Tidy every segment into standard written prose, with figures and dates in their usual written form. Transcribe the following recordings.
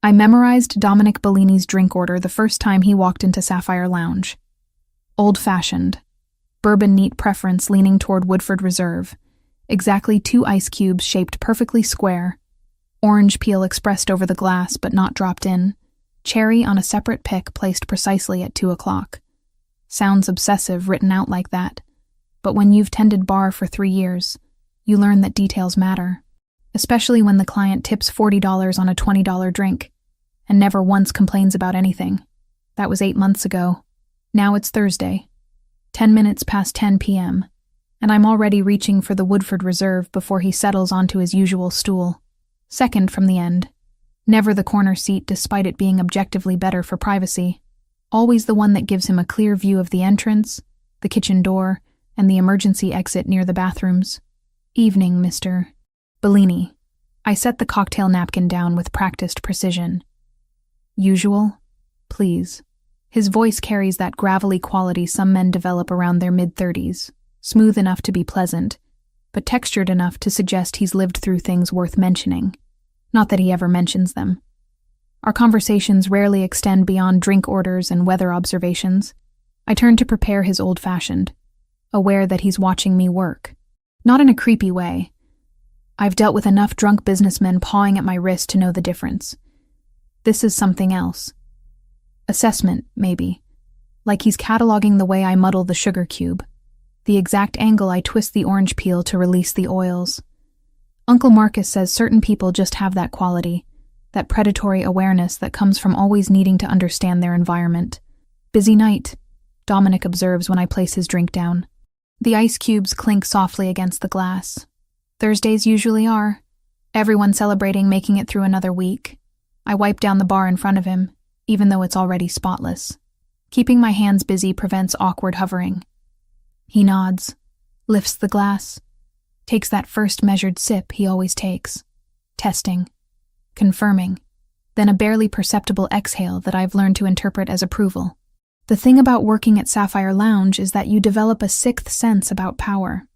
I memorized Dominic Bellini's drink order the first time he walked into Sapphire Lounge. Old-fashioned. Bourbon neat preference leaning toward Woodford Reserve. Exactly 2 ice cubes shaped perfectly square. Orange peel expressed over the glass but not dropped in. Cherry on a separate pick placed precisely at 2 o'clock. Sounds obsessive written out like that. But when you've tended bar for 3 years, you learn that details matter. Especially when the client tips $40 on a $20 drink and never once complains about anything. That was 8 months ago. Now it's Thursday, 10 minutes past 10 p.m., and I'm already reaching for the Woodford Reserve before he settles onto his usual stool. Second from the end. Never the corner seat despite it being objectively better for privacy. Always the one that gives him a clear view of the entrance, the kitchen door, and the emergency exit near the bathrooms. Evening, Mr. Bellini. I set the cocktail napkin down with practiced precision. Usual? Please. His voice carries that gravelly quality some men develop around their mid-30s, smooth enough to be pleasant, but textured enough to suggest he's lived through things worth mentioning. Not that he ever mentions them. Our conversations rarely extend beyond drink orders and weather observations. I turn to prepare his old-fashioned, aware that he's watching me work. Not in a creepy way. I've dealt with enough drunk businessmen pawing at my wrist to know the difference. This is something else. Assessment, maybe. Like he's cataloging the way I muddle the sugar cube, the exact angle I twist the orange peel to release the oils. Uncle Marcus says certain people just have that quality, that predatory awareness that comes from always needing to understand their environment. Busy night, Dominic observes when I place his drink down. The ice cubes clink softly against the glass. Thursdays usually are. Everyone celebrating making it through another week. I wipe down the bar in front of him, even though it's already spotless. Keeping my hands busy prevents awkward hovering. He nods, lifts the glass, takes that first measured sip he always takes. Testing. Confirming. Then a barely perceptible exhale that I've learned to interpret as approval. The thing about working at Sapphire Lounge is that you develop a sixth sense about power.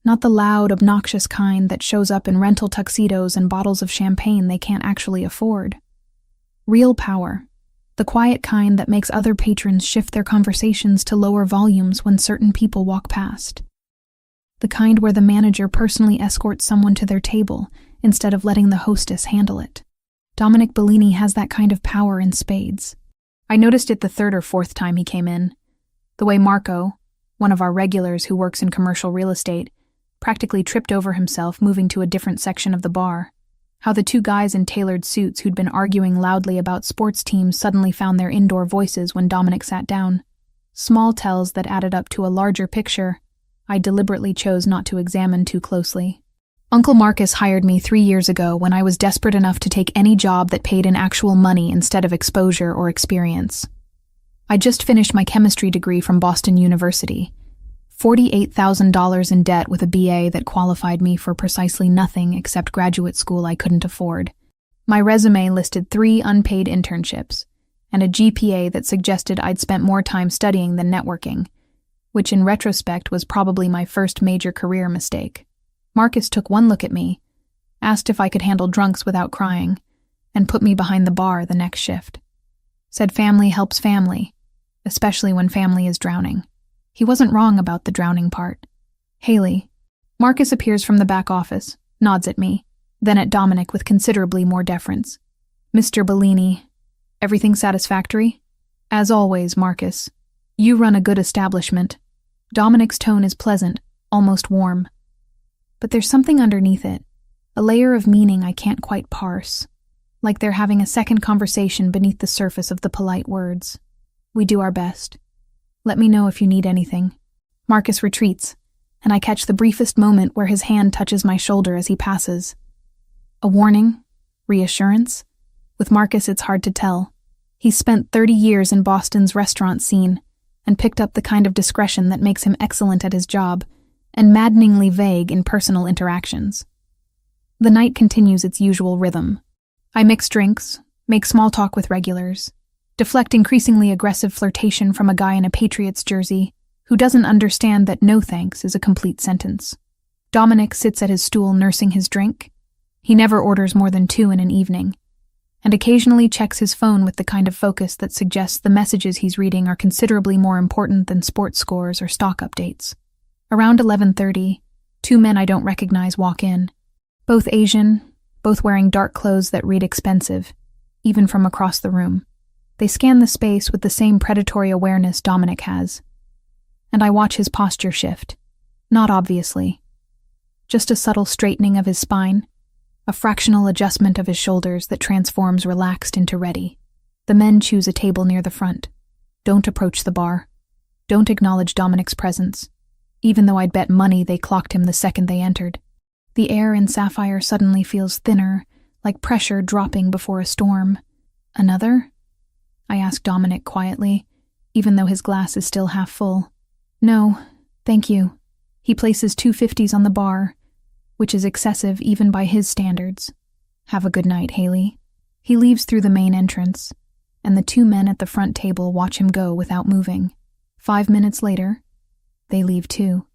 Not the loud, obnoxious kind that shows up in rental tuxedos and bottles of champagne they can't actually afford. Real power. The quiet kind that makes other patrons shift their conversations to lower volumes when certain people walk past. The kind where the manager personally escorts someone to their table instead of letting the hostess handle it. Dominic Bellini has that kind of power in spades. I noticed it the 3rd or 4th time he came in. The way Marco, one of our regulars who works in commercial real estate, practically tripped over himself moving to a different section of the bar. How the 2 guys in tailored suits who'd been arguing loudly about sports teams suddenly found their indoor voices when Dominic sat down. Small tells that added up to a larger picture I deliberately chose not to examine too closely. Uncle Marcus hired me 3 years ago when I was desperate enough to take any job that paid in actual money instead of exposure or experience. I just finished my chemistry degree from Boston University, $48,000 in debt with a BA that qualified me for precisely nothing except graduate school I couldn't afford. My resume listed 3 unpaid internships, and a GPA that suggested I'd spent more time studying than networking, which in retrospect was probably my first major career mistake. Marcus took one look at me, asked if I could handle drunks without crying, and put me behind the bar the next shift. Said family helps family, especially when family is drowning. He wasn't wrong about the drowning part. Haley. Marcus appears from the back office, nods at me, then at Dominic with considerably more deference. Mr. Bellini, everything satisfactory? As always, Marcus. You run a good establishment. Dominic's tone is pleasant, almost warm. But there's something underneath it, a layer of meaning I can't quite parse, like they're having a second conversation beneath the surface of the polite words. We do our best. Let me know if you need anything. Marcus retreats, and I catch the briefest moment where his hand touches my shoulder as he passes. A warning? Reassurance? With Marcus, it's hard to tell. He's spent 30 years in Boston's restaurant scene and picked up the kind of discretion that makes him excellent at his job and maddeningly vague in personal interactions. The night continues its usual rhythm. I mix drinks, make small talk with regulars, deflect increasingly aggressive flirtation from a guy in a Patriots jersey who doesn't understand that no thanks is a complete sentence. Dominic sits at his stool nursing his drink. He never orders more than 2 in an evening. and occasionally checks his phone with the kind of focus that suggests the messages he's reading are considerably more important than sports scores or stock updates. Around 11:30, two men I don't recognize walk in. Both Asian, both wearing dark clothes that read expensive, even from across the room. They scan the space with the same predatory awareness Dominic has. And I watch his posture shift. Not obviously. Just a subtle straightening of his spine, a fractional adjustment of his shoulders that transforms relaxed into ready. The men choose a table near the front. Don't approach the bar. Don't acknowledge Dominic's presence, even though I'd bet money they clocked him the second they entered. The air in Sapphire suddenly feels thinner, like pressure dropping before a storm. Another? I ask Dominic quietly, even though his glass is still half full. No, thank you. He places 250s on the bar, which is excessive even by his standards. Have a good night, Haley. He leaves through the main entrance, and the two men at the front table watch him go without moving. 5 minutes later, they leave too.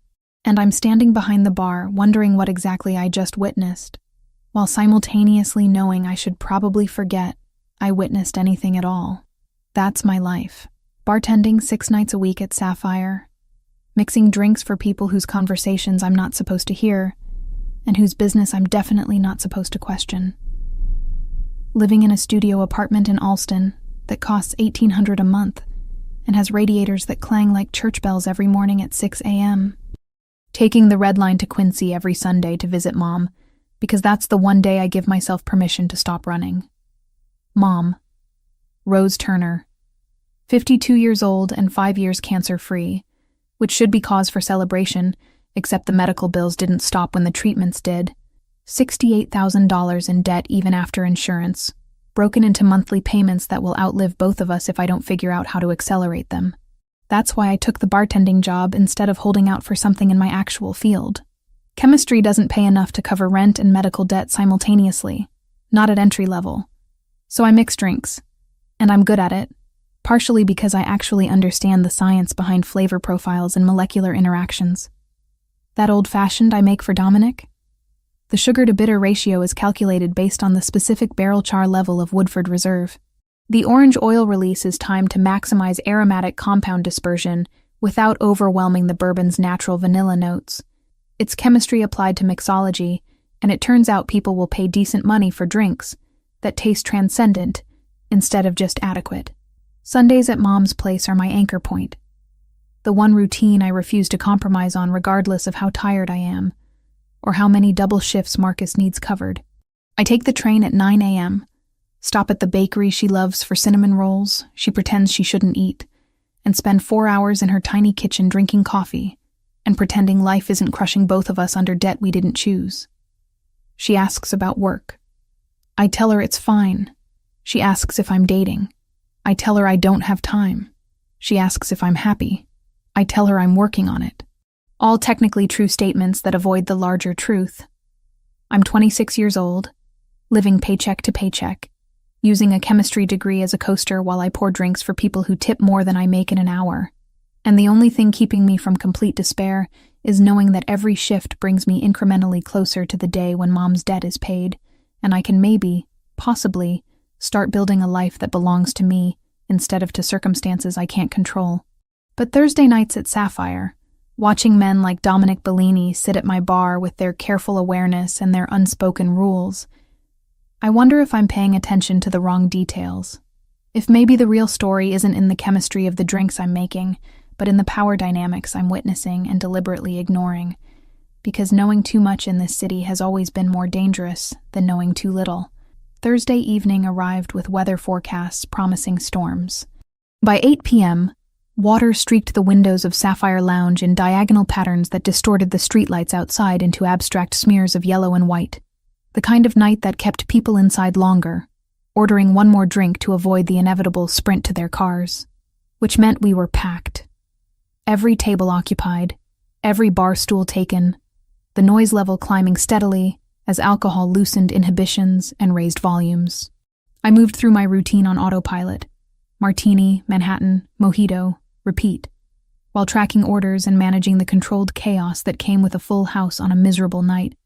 And I'm standing behind the bar, wondering what exactly I just witnessed, while simultaneously knowing I should probably forget I witnessed anything at all. That's my life. Bartending 6 nights a week at Sapphire, mixing drinks for people whose conversations I'm not supposed to hear, and whose business I'm definitely not supposed to question. Living in a studio apartment in Alston that costs $1,800 a month and has radiators that clang like church bells every morning at 6 a.m. Taking the red line to Quincy every Sunday to visit Mom, because that's the one day I give myself permission to stop running. Mom, Rose Turner, 52 years old and 5 years cancer-free, which should be cause for celebration, except the medical bills didn't stop when the treatments did. $68,000 in debt even after insurance, broken into monthly payments that will outlive both of us if I don't figure out how to accelerate them. That's why I took the bartending job instead of holding out for something in my actual field. Chemistry doesn't pay enough to cover rent and medical debt simultaneously, not at entry level. So I mix drinks, and I'm good at it, partially because I actually understand the science behind flavor profiles and molecular interactions. That old-fashioned I make for Dominic? The sugar-to-bitter ratio is calculated based on the specific barrel char level of Woodford Reserve. The orange oil release is timed to maximize aromatic compound dispersion without overwhelming the bourbon's natural vanilla notes. It's chemistry applied to mixology, and it turns out people will pay decent money for drinks that taste transcendent instead of just adequate. Sundays at Mom's place are my anchor point. The one routine I refuse to compromise on regardless of how tired I am, or how many double shifts Marcus needs covered. I take the train at 9 a.m., stop at the bakery she loves for cinnamon rolls she pretends she shouldn't eat, and spend 4 hours in her tiny kitchen drinking coffee and pretending life isn't crushing both of us under debt we didn't choose. She asks about work. I tell her it's fine. She asks if I'm dating. I tell her I don't have time. She asks if I'm happy. I tell her I'm working on it. All technically true statements that avoid the larger truth. I'm 26 years old, living paycheck to paycheck, using a chemistry degree as a coaster while I pour drinks for people who tip more than I make in an hour. And the only thing keeping me from complete despair is knowing that every shift brings me incrementally closer to the day when Mom's debt is paid, and I can maybe, possibly, start building a life that belongs to me instead of to circumstances I can't control. But Thursday nights at Sapphire, watching men like Dominic Bellini sit at my bar with their careful awareness and their unspoken rules, I wonder if I'm paying attention to the wrong details. If maybe the real story isn't in the chemistry of the drinks I'm making, but in the power dynamics I'm witnessing and deliberately ignoring, because knowing too much in this city has always been more dangerous than knowing too little. Thursday evening arrived with weather forecasts promising storms. By 8 p.m., water streaked the windows of Sapphire Lounge in diagonal patterns that distorted the streetlights outside into abstract smears of yellow and white, the kind of night that kept people inside longer, ordering one more drink to avoid the inevitable sprint to their cars, which meant we were packed. Every table occupied, every bar stool taken, the noise level climbing steadily as alcohol loosened inhibitions and raised volumes. I moved through my routine on autopilot: martini, Manhattan, mojito, repeat, while tracking orders and managing the controlled chaos that came with a full house on a miserable night.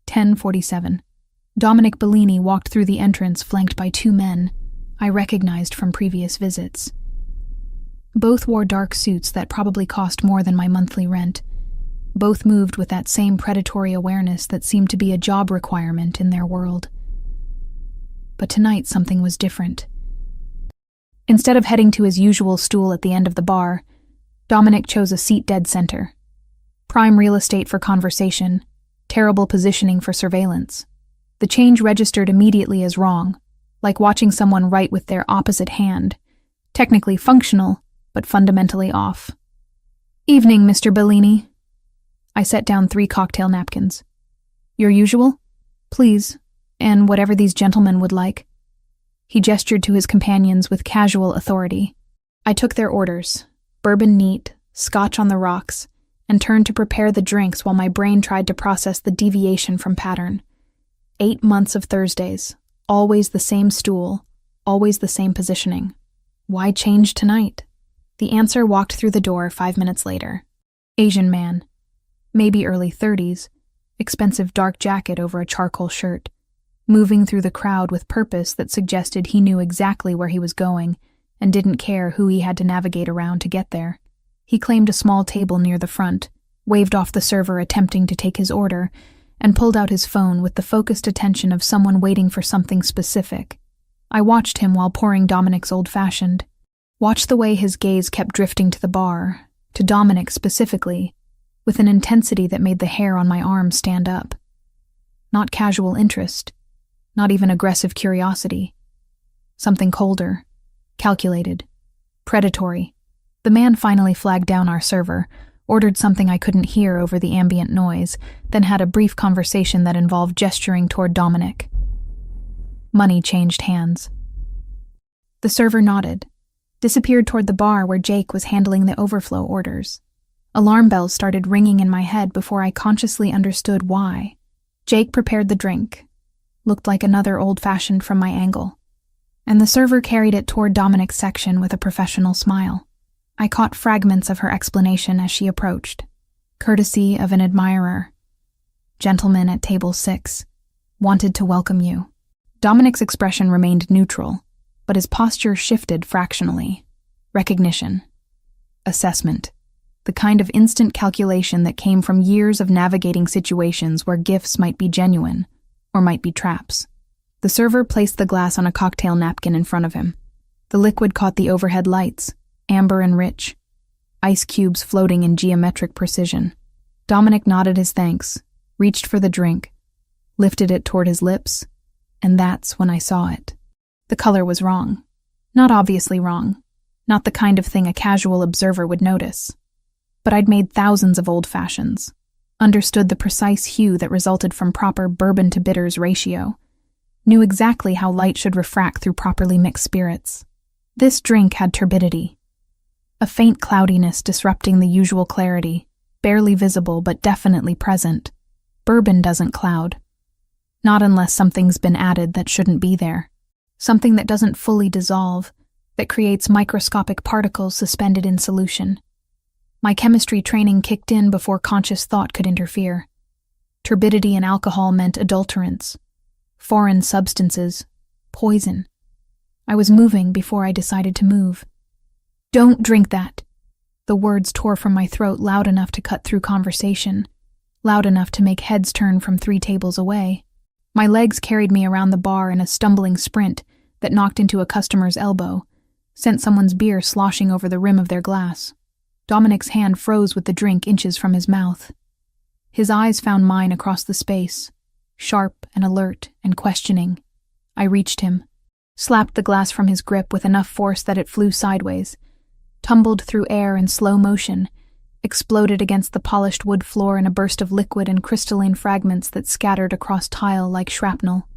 10:47. Dominic Bellini walked through the entrance flanked by two men I recognized from previous visits. Both wore dark suits that probably cost more than my monthly rent. Both moved with that same predatory awareness that seemed to be a job requirement in their world. But tonight something was different. Instead of heading to his usual stool at the end of the bar, Dominic chose a seat dead center. Prime real estate for conversation, terrible positioning for surveillance. The change registered immediately as wrong, like watching someone write with their opposite hand, technically functional, but fundamentally off. "Evening, Mr. Bellini." I set down 3 cocktail napkins. "Your usual? Please, and whatever these gentlemen would like." He gestured to his companions with casual authority. I took their orders, bourbon neat, scotch on the rocks, and turned to prepare the drinks while my brain tried to process the deviation from pattern. 8 months of Thursdays, always the same stool, always the same positioning. Why change tonight? The answer walked through the door 5 minutes later. Asian man, maybe early 30s, expensive dark jacket over a charcoal shirt, moving through the crowd with purpose that suggested he knew exactly where he was going and didn't care who he had to navigate around to get there. He claimed a small table near the front, waved off the server attempting to take his order, and pulled out his phone with the focused attention of someone waiting for something specific. I watched him while pouring Dominic's old-fashioned. Watched the way his gaze kept drifting to the bar, to Dominic specifically, with an intensity that made the hair on my arm stand up. Not casual interest, not even aggressive curiosity. Something colder, calculated, predatory. The man finally flagged down our server, ordered something I couldn't hear over the ambient noise, then had a brief conversation that involved gesturing toward Dominic. Money changed hands. The server nodded, disappeared toward the bar where Jake was handling the overflow orders. Alarm bells started ringing in my head before I consciously understood why. Jake prepared the drink. Looked like another old-fashioned from my angle. And the server carried it toward Dominic's section with a professional smile. I caught fragments of her explanation as she approached. Courtesy of an admirer. Gentleman at table 6. Wanted to welcome you. Dominic's expression remained neutral, but his posture shifted fractionally. Recognition. Assessment. The kind of instant calculation that came from years of navigating situations where gifts might be genuine, or might be traps. The server placed the glass on a cocktail napkin in front of him. The liquid caught the overhead lights, amber and rich, ice cubes floating in geometric precision. Dominic nodded his thanks, reached for the drink, lifted it toward his lips, and that's when I saw it. The color was wrong. Not obviously wrong. Not the kind of thing a casual observer would notice. But I'd made thousands of old fashions, understood the precise hue that resulted from proper bourbon to bitters ratio, knew exactly how light should refract through properly mixed spirits. This drink had turbidity. A faint cloudiness disrupting the usual clarity, barely visible but definitely present. Bourbon doesn't cloud. Not unless something's been added that shouldn't be there. Something that doesn't fully dissolve, that creates microscopic particles suspended in solution. My chemistry training kicked in before conscious thought could interfere. Turbidity in alcohol meant adulterants, foreign substances, poison. I was moving before I decided to move. "Don't drink that." The words tore from my throat loud enough to cut through conversation, loud enough to make heads turn from 3 tables away. My legs carried me around the bar in a stumbling sprint that knocked into a customer's elbow, sent someone's beer sloshing over the rim of their glass. Dominic's hand froze with the drink inches from his mouth. His eyes found mine across the space, sharp and alert and questioning. I reached him, slapped the glass from his grip with enough force that it flew sideways, tumbled through air in slow motion, exploded against the polished wood floor in a burst of liquid and crystalline fragments that scattered across tile like shrapnel.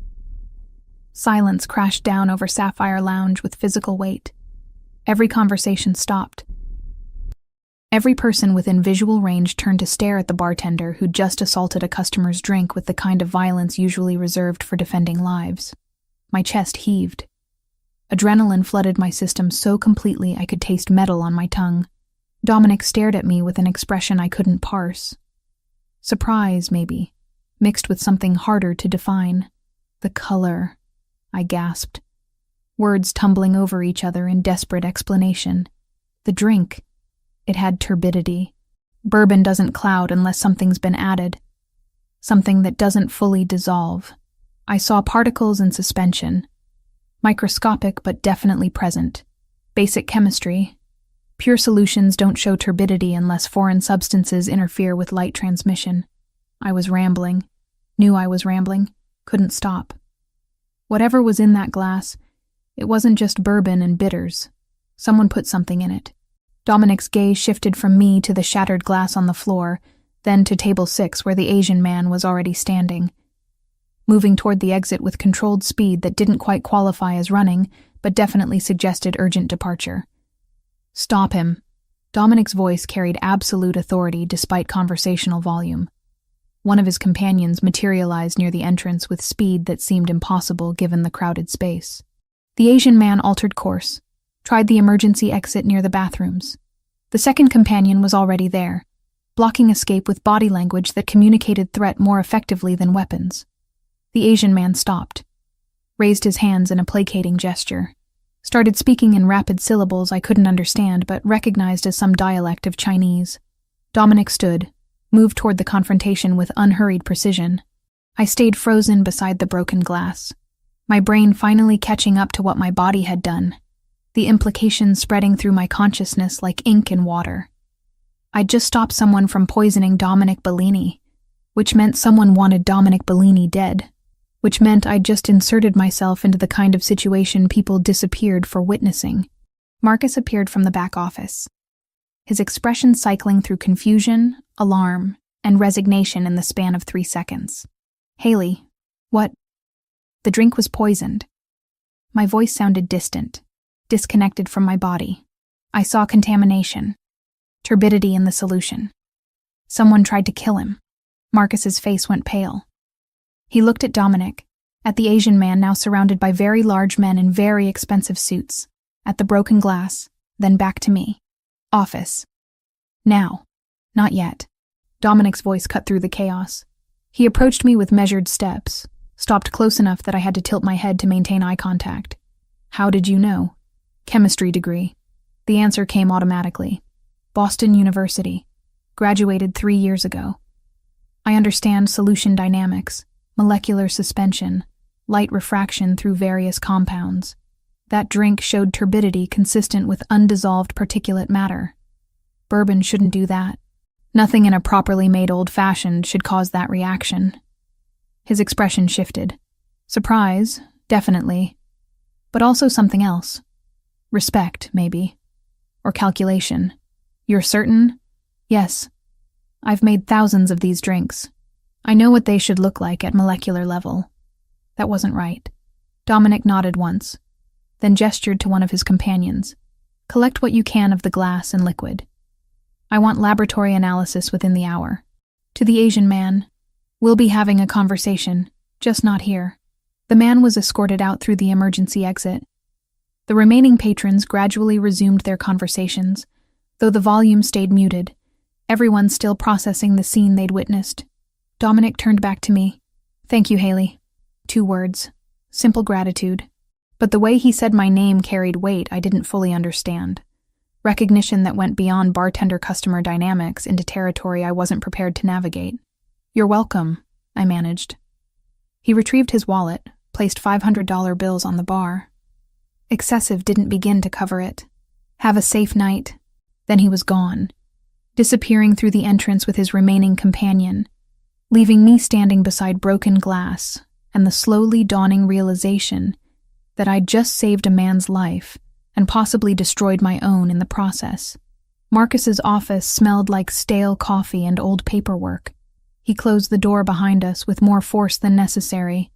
Silence crashed down over Sapphire Lounge with physical weight. Every conversation stopped. Every person within visual range turned to stare at the bartender who'd just assaulted a customer's drink with the kind of violence usually reserved for defending lives. My chest heaved. Adrenaline flooded my system so completely I could taste metal on my tongue. Dominic stared at me with an expression I couldn't parse. Surprise, maybe, mixed with something harder to define. The color, I gasped, words tumbling over each other in desperate explanation. The drink. It had turbidity. Bourbon doesn't cloud unless something's been added. Something that doesn't fully dissolve. I saw particles in suspension. Microscopic but definitely present. Basic chemistry. Pure solutions don't show turbidity unless foreign substances interfere with light transmission. I was rambling. Knew I was rambling. Couldn't stop. Whatever was in that glass, it wasn't just bourbon and bitters. Someone put something in it. Dominic's gaze shifted from me to the shattered glass on the floor, then to table 6 where the Asian man was already standing. Moving toward the exit with controlled speed that didn't quite qualify as running, but definitely suggested urgent departure. Stop him. Dominic's voice carried absolute authority despite conversational volume. One of his companions materialized near the entrance with speed that seemed impossible given the crowded space. The Asian man altered course, tried the emergency exit near the bathrooms. The second companion was already there, blocking escape with body language that communicated threat more effectively than weapons. The Asian man stopped, raised his hands in a placating gesture, started speaking in rapid syllables I couldn't understand but recognized as some dialect of Chinese. Dominic stood, moved toward the confrontation with unhurried precision. I stayed frozen beside the broken glass, my brain finally catching up to what my body had done, the implications spreading through my consciousness like ink in water. I'd just stopped someone from poisoning Dominic Bellini, which meant someone wanted Dominic Bellini dead, which meant I'd just inserted myself into the kind of situation people disappeared for witnessing. Marcus appeared from the back office, his expression cycling through confusion, alarm, and resignation in the span of 3 seconds. Haley, what? The drink was poisoned. My voice sounded distant, disconnected from my body. I saw contamination, turbidity in the solution. Someone tried to kill him. Marcus's face went pale. He looked at Dominic, at the Asian man now surrounded by very large men in very expensive suits, at the broken glass, then back to me. Office. Now. Not yet. Dominic's voice cut through the chaos. He approached me with measured steps, stopped close enough that I had to tilt my head to maintain eye contact. How did you know? Chemistry degree. The answer came automatically. Boston University. Graduated 3 years ago. I understand solution dynamics, molecular suspension, light refraction through various compounds. That drink showed turbidity consistent with undissolved particulate matter. Bourbon shouldn't do that. Nothing in a properly made old-fashioned should cause that reaction. His expression shifted. Surprise, definitely. But also something else. Respect, maybe. Or calculation. You're certain? Yes. I've made thousands of these drinks. I know what they should look like at molecular level. That wasn't right. Dominic nodded once, then gestured to one of his companions. Collect what you can of the glass and liquid. I want laboratory analysis within the hour. To the Asian man, we'll be having a conversation, just not here. The man was escorted out through the emergency exit. The remaining patrons gradually resumed their conversations, though the volume stayed muted, everyone still processing the scene they'd witnessed. Dominic turned back to me. Thank you, Haley. 2 words. Simple gratitude. But the way he said my name carried weight I didn't fully understand. Recognition that went beyond bartender-customer dynamics into territory I wasn't prepared to navigate. You're welcome, I managed. He retrieved his wallet, placed $500 bills on the bar. Excessive didn't begin to cover it. Have a safe night. Then he was gone, disappearing through the entrance with his remaining companion, leaving me standing beside broken glass and the slowly dawning realization that I'd just saved a man's life and possibly destroyed my own in the process. Marcus's office smelled like stale coffee and old paperwork. He closed the door behind us with more force than necessary,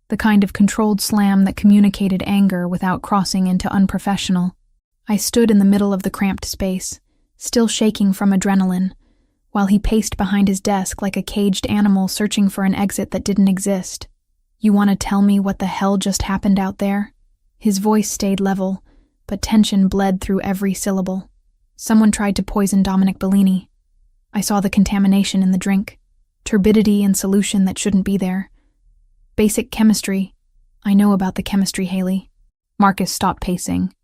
the kind of controlled slam that communicated anger without crossing into unprofessional. I stood in the middle of the cramped space, still shaking from adrenaline, while he paced behind his desk like a caged animal searching for an exit that didn't exist. You want to tell me what the hell just happened out there? His voice stayed level, but tension bled through every syllable. Someone tried to poison Dominic Bellini. I saw the contamination in the drink, turbidity in solution that shouldn't be there. Basic chemistry. I know about the chemistry, Haley. Marcus stopped pacing,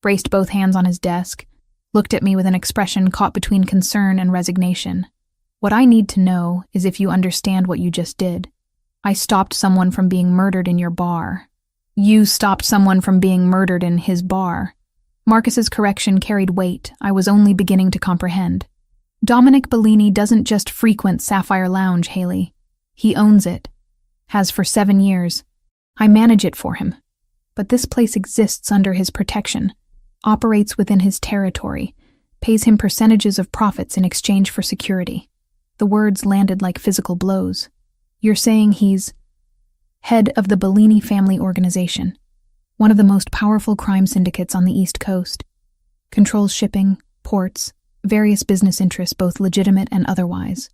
braced both hands on his desk, looked at me with an expression caught between concern and resignation. What I need to know is if you understand what you just did. I stopped someone from being murdered in your bar. You stopped someone from being murdered in his bar. Marcus's correction carried weight I was only beginning to comprehend. Dominic Bellini doesn't just frequent Sapphire Lounge, Haley. He owns it. Has for 7 years. I manage it for him. But this place exists under his protection, operates within his territory, pays him percentages of profits in exchange for security. The words landed like physical blows. You're saying he's head of the Bellini family organization, one of the most powerful crime syndicates on the East Coast. Controls shipping, ports, various business interests, both legitimate and otherwise.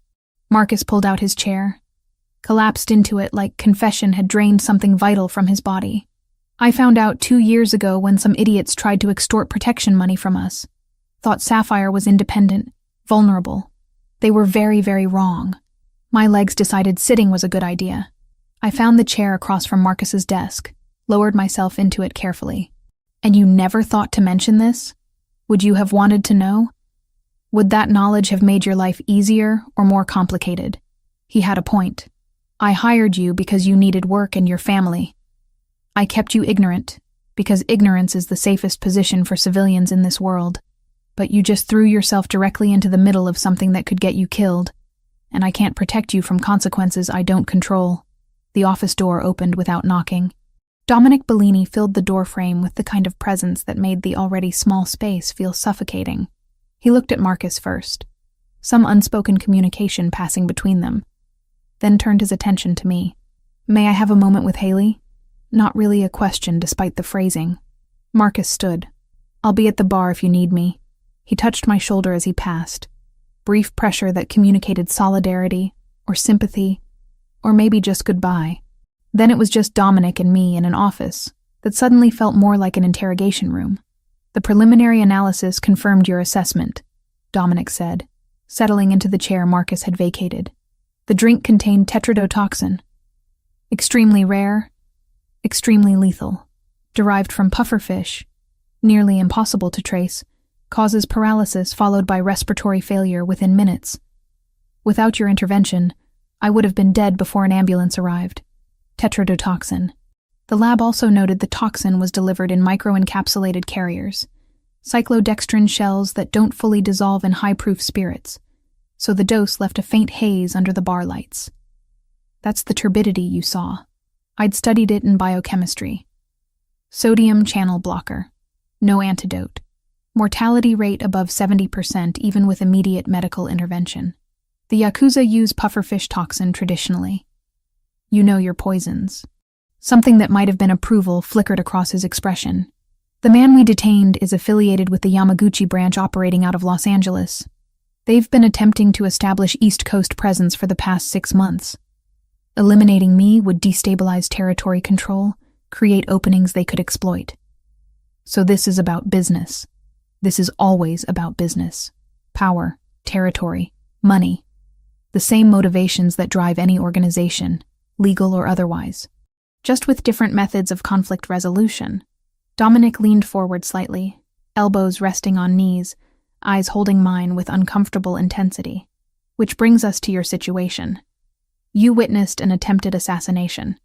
Marcus pulled out his chair, collapsed into it like confession had drained something vital from his body. I found out 2 years ago when some idiots tried to extort protection money from us. Thought Sapphire was independent, vulnerable. They were very, very wrong. My legs decided sitting was a good idea. I found the chair across from Marcus's desk, lowered myself into it carefully. And you never thought to mention this? Would you have wanted to know? Would that knowledge have made your life easier or more complicated? He had a point. I hired you because you needed work and your family. I kept you ignorant, because ignorance is the safest position for civilians in this world. But you just threw yourself directly into the middle of something that could get you killed, and I can't protect you from consequences I don't control. The office door opened without knocking. Dominic Bellini filled the doorframe with the kind of presence that made the already small space feel suffocating. He looked at Marcus first, some unspoken communication passing between them, then turned his attention to me. May I have a moment with Haley? Not really a question despite the phrasing. Marcus stood. I'll be at the bar if you need me. He touched my shoulder as he passed. Brief pressure that communicated solidarity, or sympathy, or maybe just goodbye. Then it was just Dominic and me in an office that suddenly felt more like an interrogation room. The preliminary analysis confirmed your assessment, Dominic said, settling into the chair Marcus had vacated. The drink contained tetrodotoxin. Extremely rare, extremely lethal. Derived from pufferfish, nearly impossible to trace, causes paralysis followed by respiratory failure within minutes. Without your intervention, I would have been dead before an ambulance arrived. Tetrodotoxin. The lab also noted the toxin was delivered in microencapsulated carriers, cyclodextrin shells that don't fully dissolve in high-proof spirits, so the dose left a faint haze under the bar lights. That's the turbidity you saw. I'd studied it in biochemistry. Sodium channel blocker. No antidote. Mortality rate above 70% even with immediate medical intervention. The Yakuza use pufferfish toxin traditionally. You know your poisons. Something that might have been approval flickered across his expression. The man we detained is affiliated with the Yamaguchi branch operating out of Los Angeles. They've been attempting to establish East Coast presence for the past 6 months. Eliminating me would destabilize territory control, create openings they could exploit. So this is about business. This is always about business. Power, territory, money. The same motivations that drive any organization, legal or otherwise. Just with different methods of conflict resolution. Dominic leaned forward slightly, elbows resting on knees, eyes holding mine with uncomfortable intensity. Which brings us to your situation. You witnessed an attempted assassination.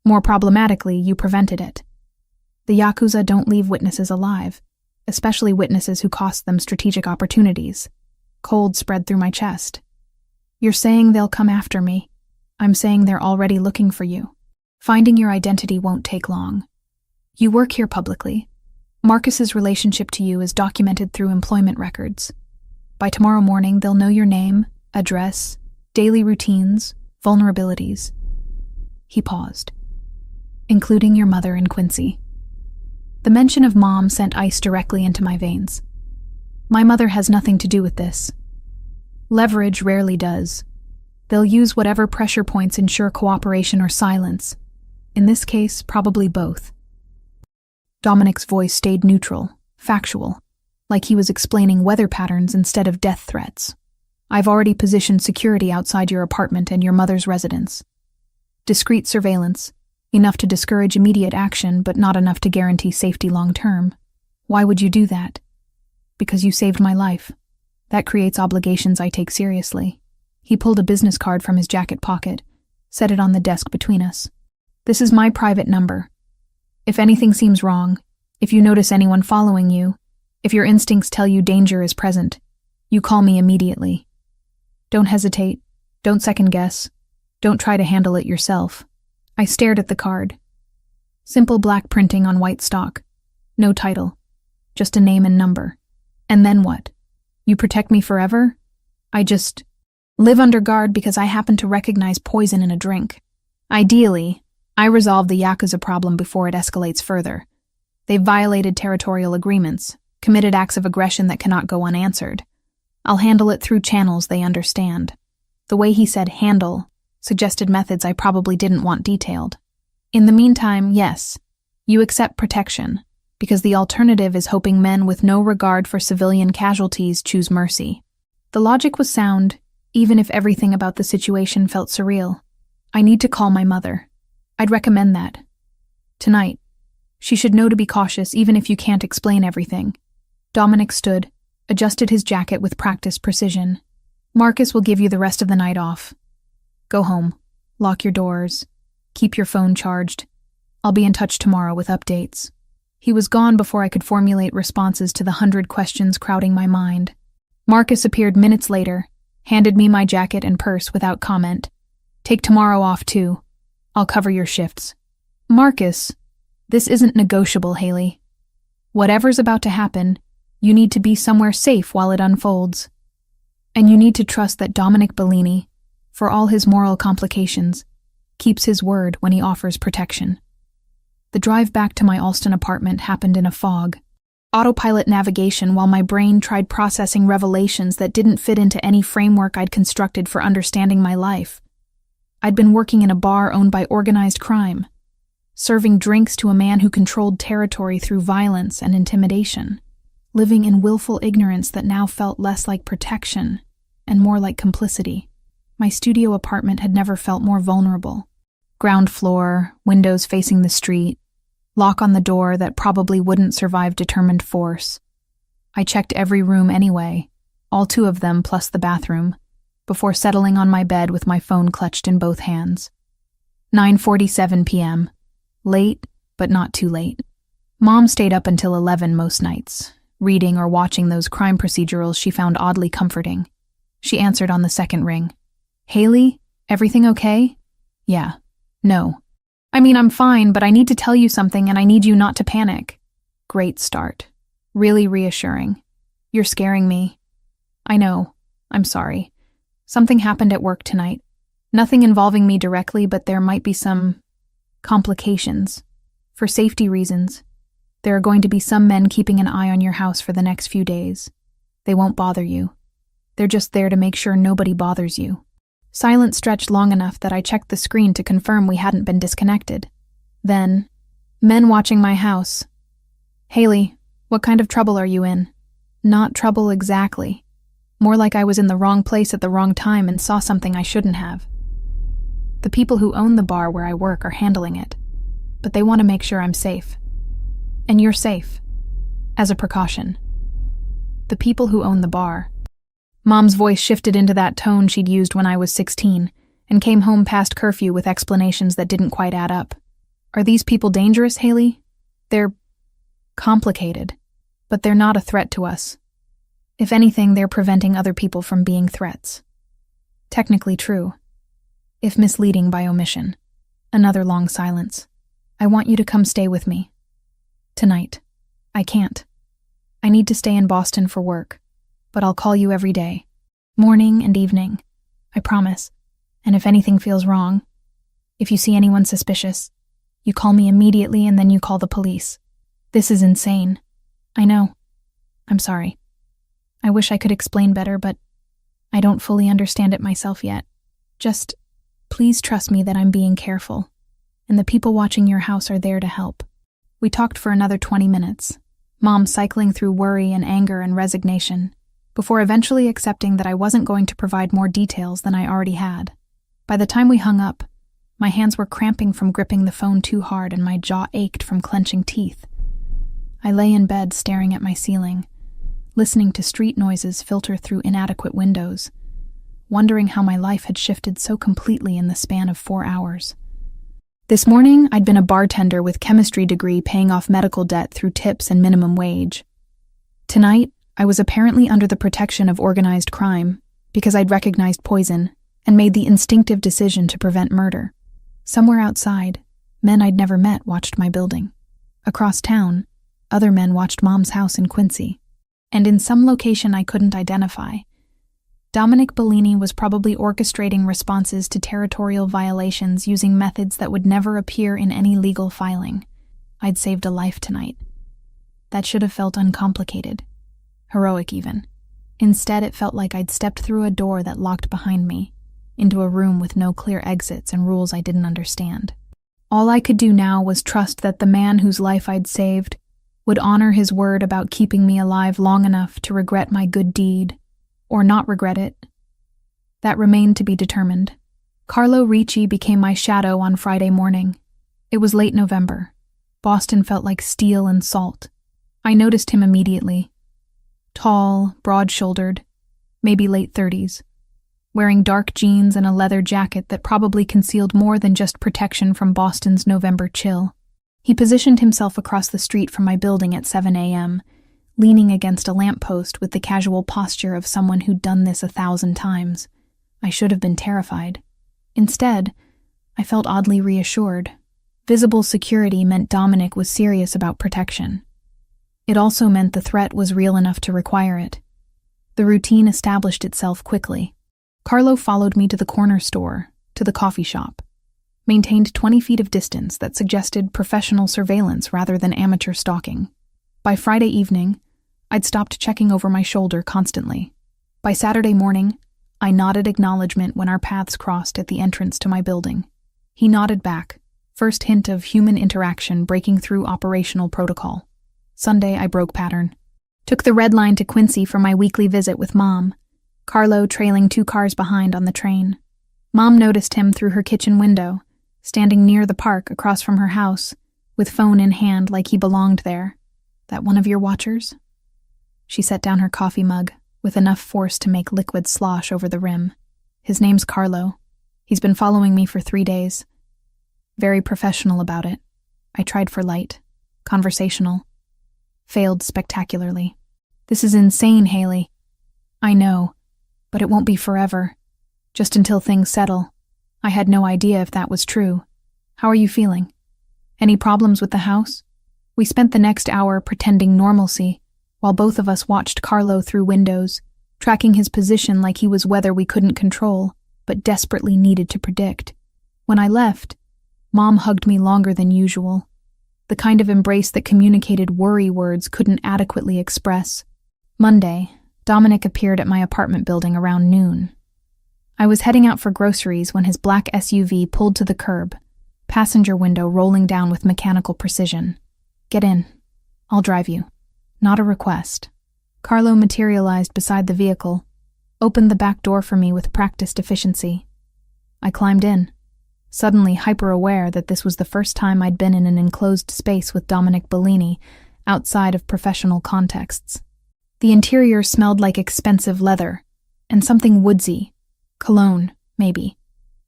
More problematically, you prevented it. The Yakuza don't leave witnesses alive, especially witnesses who cost them strategic opportunities. Cold spread through my chest. You're saying they'll come after me. I'm saying they're already looking for you. Finding your identity won't take long. You work here publicly. Marcus's relationship to you is documented through employment records. By tomorrow morning, they'll know your name, address, daily routines, vulnerabilities. He paused. Including your mother and Quincy. The mention of Mom sent ice directly into my veins. My mother has nothing to do with this. Leverage rarely does. They'll use whatever pressure points ensure cooperation or silence. In this case, probably both. Dominic's voice stayed neutral, factual, like he was explaining weather patterns instead of death threats. I've already positioned security outside your apartment and your mother's residence. Discreet surveillance, enough to discourage immediate action but not enough to guarantee safety long term. Why would you do that? Because you saved my life. That creates obligations I take seriously. He pulled a business card from his jacket pocket, set it on the desk between us. This is my private number. If anything seems wrong, if you notice anyone following you, if your instincts tell you danger is present, you call me immediately. Don't hesitate. Don't second guess. Don't try to handle it yourself. I stared at the card. Simple black printing on white stock. No title. Just a name and number. And then what? You protect me forever? I just live under guard because I happen to recognize poison in a drink. Ideally, I resolve the Yakuza problem before it escalates further. They've violated territorial agreements, committed acts of aggression that cannot go unanswered. I'll handle it through channels they understand. The way he said handle suggested methods I probably didn't want detailed. In the meantime, yes, you accept protection, because the alternative is hoping men with no regard for civilian casualties choose mercy. The logic was sound, even if everything about the situation felt surreal. I need to call my mother. I'd recommend that. Tonight. She should know to be cautious even if you can't explain everything. Dominic stood, adjusted his jacket with practiced precision. Marcus will give you the rest of the night off. Go home. Lock your doors. Keep your phone charged. I'll be in touch tomorrow with updates. He was gone before I could formulate responses to the 100 questions crowding my mind. Marcus appeared minutes later, handed me my jacket and purse without comment. Take tomorrow off too. I'll cover your shifts. Marcus, this isn't negotiable, Haley. Whatever's about to happen, you need to be somewhere safe while it unfolds. And you need to trust that Dominic Bellini, for all his moral complications, keeps his word when he offers protection. The drive back to my Alston apartment happened in a fog. Autopilot navigation while my brain tried processing revelations that didn't fit into any framework I'd constructed for understanding my life. I'd been working in a bar owned by organized crime, serving drinks to a man who controlled territory through violence and intimidation, living in willful ignorance that now felt less like protection and more like complicity. My studio apartment had never felt more vulnerable. Ground floor, windows facing the street, lock on the door that probably wouldn't survive determined force. I checked every room anyway, all 2 of them plus the bathroom, before settling on my bed with my phone clutched in both hands. 9:47 p.m. Late, but not too late. Mom stayed up until 11 most nights, reading or watching those crime procedurals she found oddly comforting. She answered on the second ring. Haley, everything okay? Yeah. No. I mean, I'm fine, but I need to tell you something and I need you not to panic. Great start. Really reassuring. You're scaring me. I know. I'm sorry. Something happened at work tonight. Nothing involving me directly, but there might be some complications. For safety reasons, there are going to be some men keeping an eye on your house for the next few days. They won't bother you. They're just there to make sure nobody bothers you. Silence stretched long enough that I checked the screen to confirm we hadn't been disconnected. Then, men watching my house. Haley, what kind of trouble are you in? Not trouble exactly. More like I was in the wrong place at the wrong time and saw something I shouldn't have. The people who own the bar where I work are handling it, but they want to make sure I'm safe. And you're safe. As a precaution. The people who own the bar. Mom's voice shifted into that tone she'd used when I was 16, and came home past curfew with explanations that didn't quite add up. Are these people dangerous, Haley? They're complicated, but they're not a threat to us. If anything, they're preventing other people from being threats. Technically true, if misleading by omission. Another long silence. I want you to come stay with me. Tonight. I can't. I need to stay in Boston for work. But I'll call you every day, morning and evening, I promise. And if anything feels wrong, if you see anyone suspicious, you call me immediately and then you call the police. This is insane. I know. I'm sorry. I wish I could explain better, but I don't fully understand it myself yet. Just, please trust me that I'm being careful, and the people watching your house are there to help. We talked for another 20 minutes, Mom cycling through worry and anger and resignation, before eventually accepting that I wasn't going to provide more details than I already had. By the time we hung up, My hands were cramping from gripping the phone too hard and my jaw ached from clenching teeth. I lay in bed staring at my ceiling, listening to street noises filter through inadequate windows, wondering how my life had shifted so completely in the span of 4 hours. This morning, I'd been a bartender with chemistry degree paying off medical debt through tips and minimum wage. Tonight, I was apparently under the protection of organized crime because I'd recognized poison and made the instinctive decision to prevent murder. Somewhere outside, men I'd never met watched my building. Across town, other men watched Mom's house in Quincy. And in some location I couldn't identify, Dominic Bellini was probably orchestrating responses to territorial violations using methods that would never appear in any legal filing. I'd saved a life tonight. That should have felt uncomplicated. Heroic, even. Instead, it felt like I'd stepped through a door that locked behind me, into a room with no clear exits and rules I didn't understand. All I could do now was trust that the man whose life I'd saved would honor his word about keeping me alive long enough to regret my good deed, or not regret it. That remained to be determined. Carlo Ricci became my shadow on Friday morning. It was late November. Boston felt like steel and salt. I noticed him immediately. Tall, broad-shouldered, maybe late 30s, wearing dark jeans and a leather jacket that probably concealed more than just protection from Boston's November chill. He positioned himself across the street from my building at 7 a.m., leaning against a lamppost with the casual posture of someone who'd done this 1,000 times. I should have been terrified. Instead, I felt oddly reassured. Visible security meant Dominic was serious about protection. It also meant the threat was real enough to require it. The routine established itself quickly. Carlo followed me to the corner store, to the coffee shop, maintained 20 feet of distance that suggested professional surveillance rather than amateur stalking. By Friday evening, I'd stopped checking over my shoulder constantly. By Saturday morning, I nodded acknowledgement when our paths crossed at the entrance to my building. He nodded back, first hint of human interaction breaking through operational protocol. Sunday, I broke pattern. Took the red line to Quincy for my weekly visit with Mom, Carlo trailing 2 cars behind on the train. Mom noticed him through her kitchen window, standing near the park across from her house, with phone in hand like he belonged there. That one of your watchers? She set down her coffee mug, with enough force to make liquid slosh over the rim. His name's Carlo. He's been following me for 3 days. Very professional about it. I tried for light, conversational. Failed spectacularly. This is insane, Haley. I know, but it won't be forever. Just until things settle. I had no idea if that was true. How are you feeling? Any problems with the house? We spent the next hour pretending normalcy, while both of us watched Carlo through windows, tracking his position like he was weather we couldn't control, but desperately needed to predict. When I left, Mom hugged me longer than usual, the kind of embrace that communicated worry words couldn't adequately express. Monday, Dominic appeared at my apartment building around noon. I was heading out for groceries when his black SUV pulled to the curb, passenger window rolling down with mechanical precision. Get in. I'll drive you. Not a request. Carlo materialized beside the vehicle, opened the back door for me with practiced efficiency. I climbed in, suddenly hyper-aware that this was the first time I'd been in an enclosed space with Dominic Bellini outside of professional contexts. The interior smelled like expensive leather and something woodsy, cologne, maybe,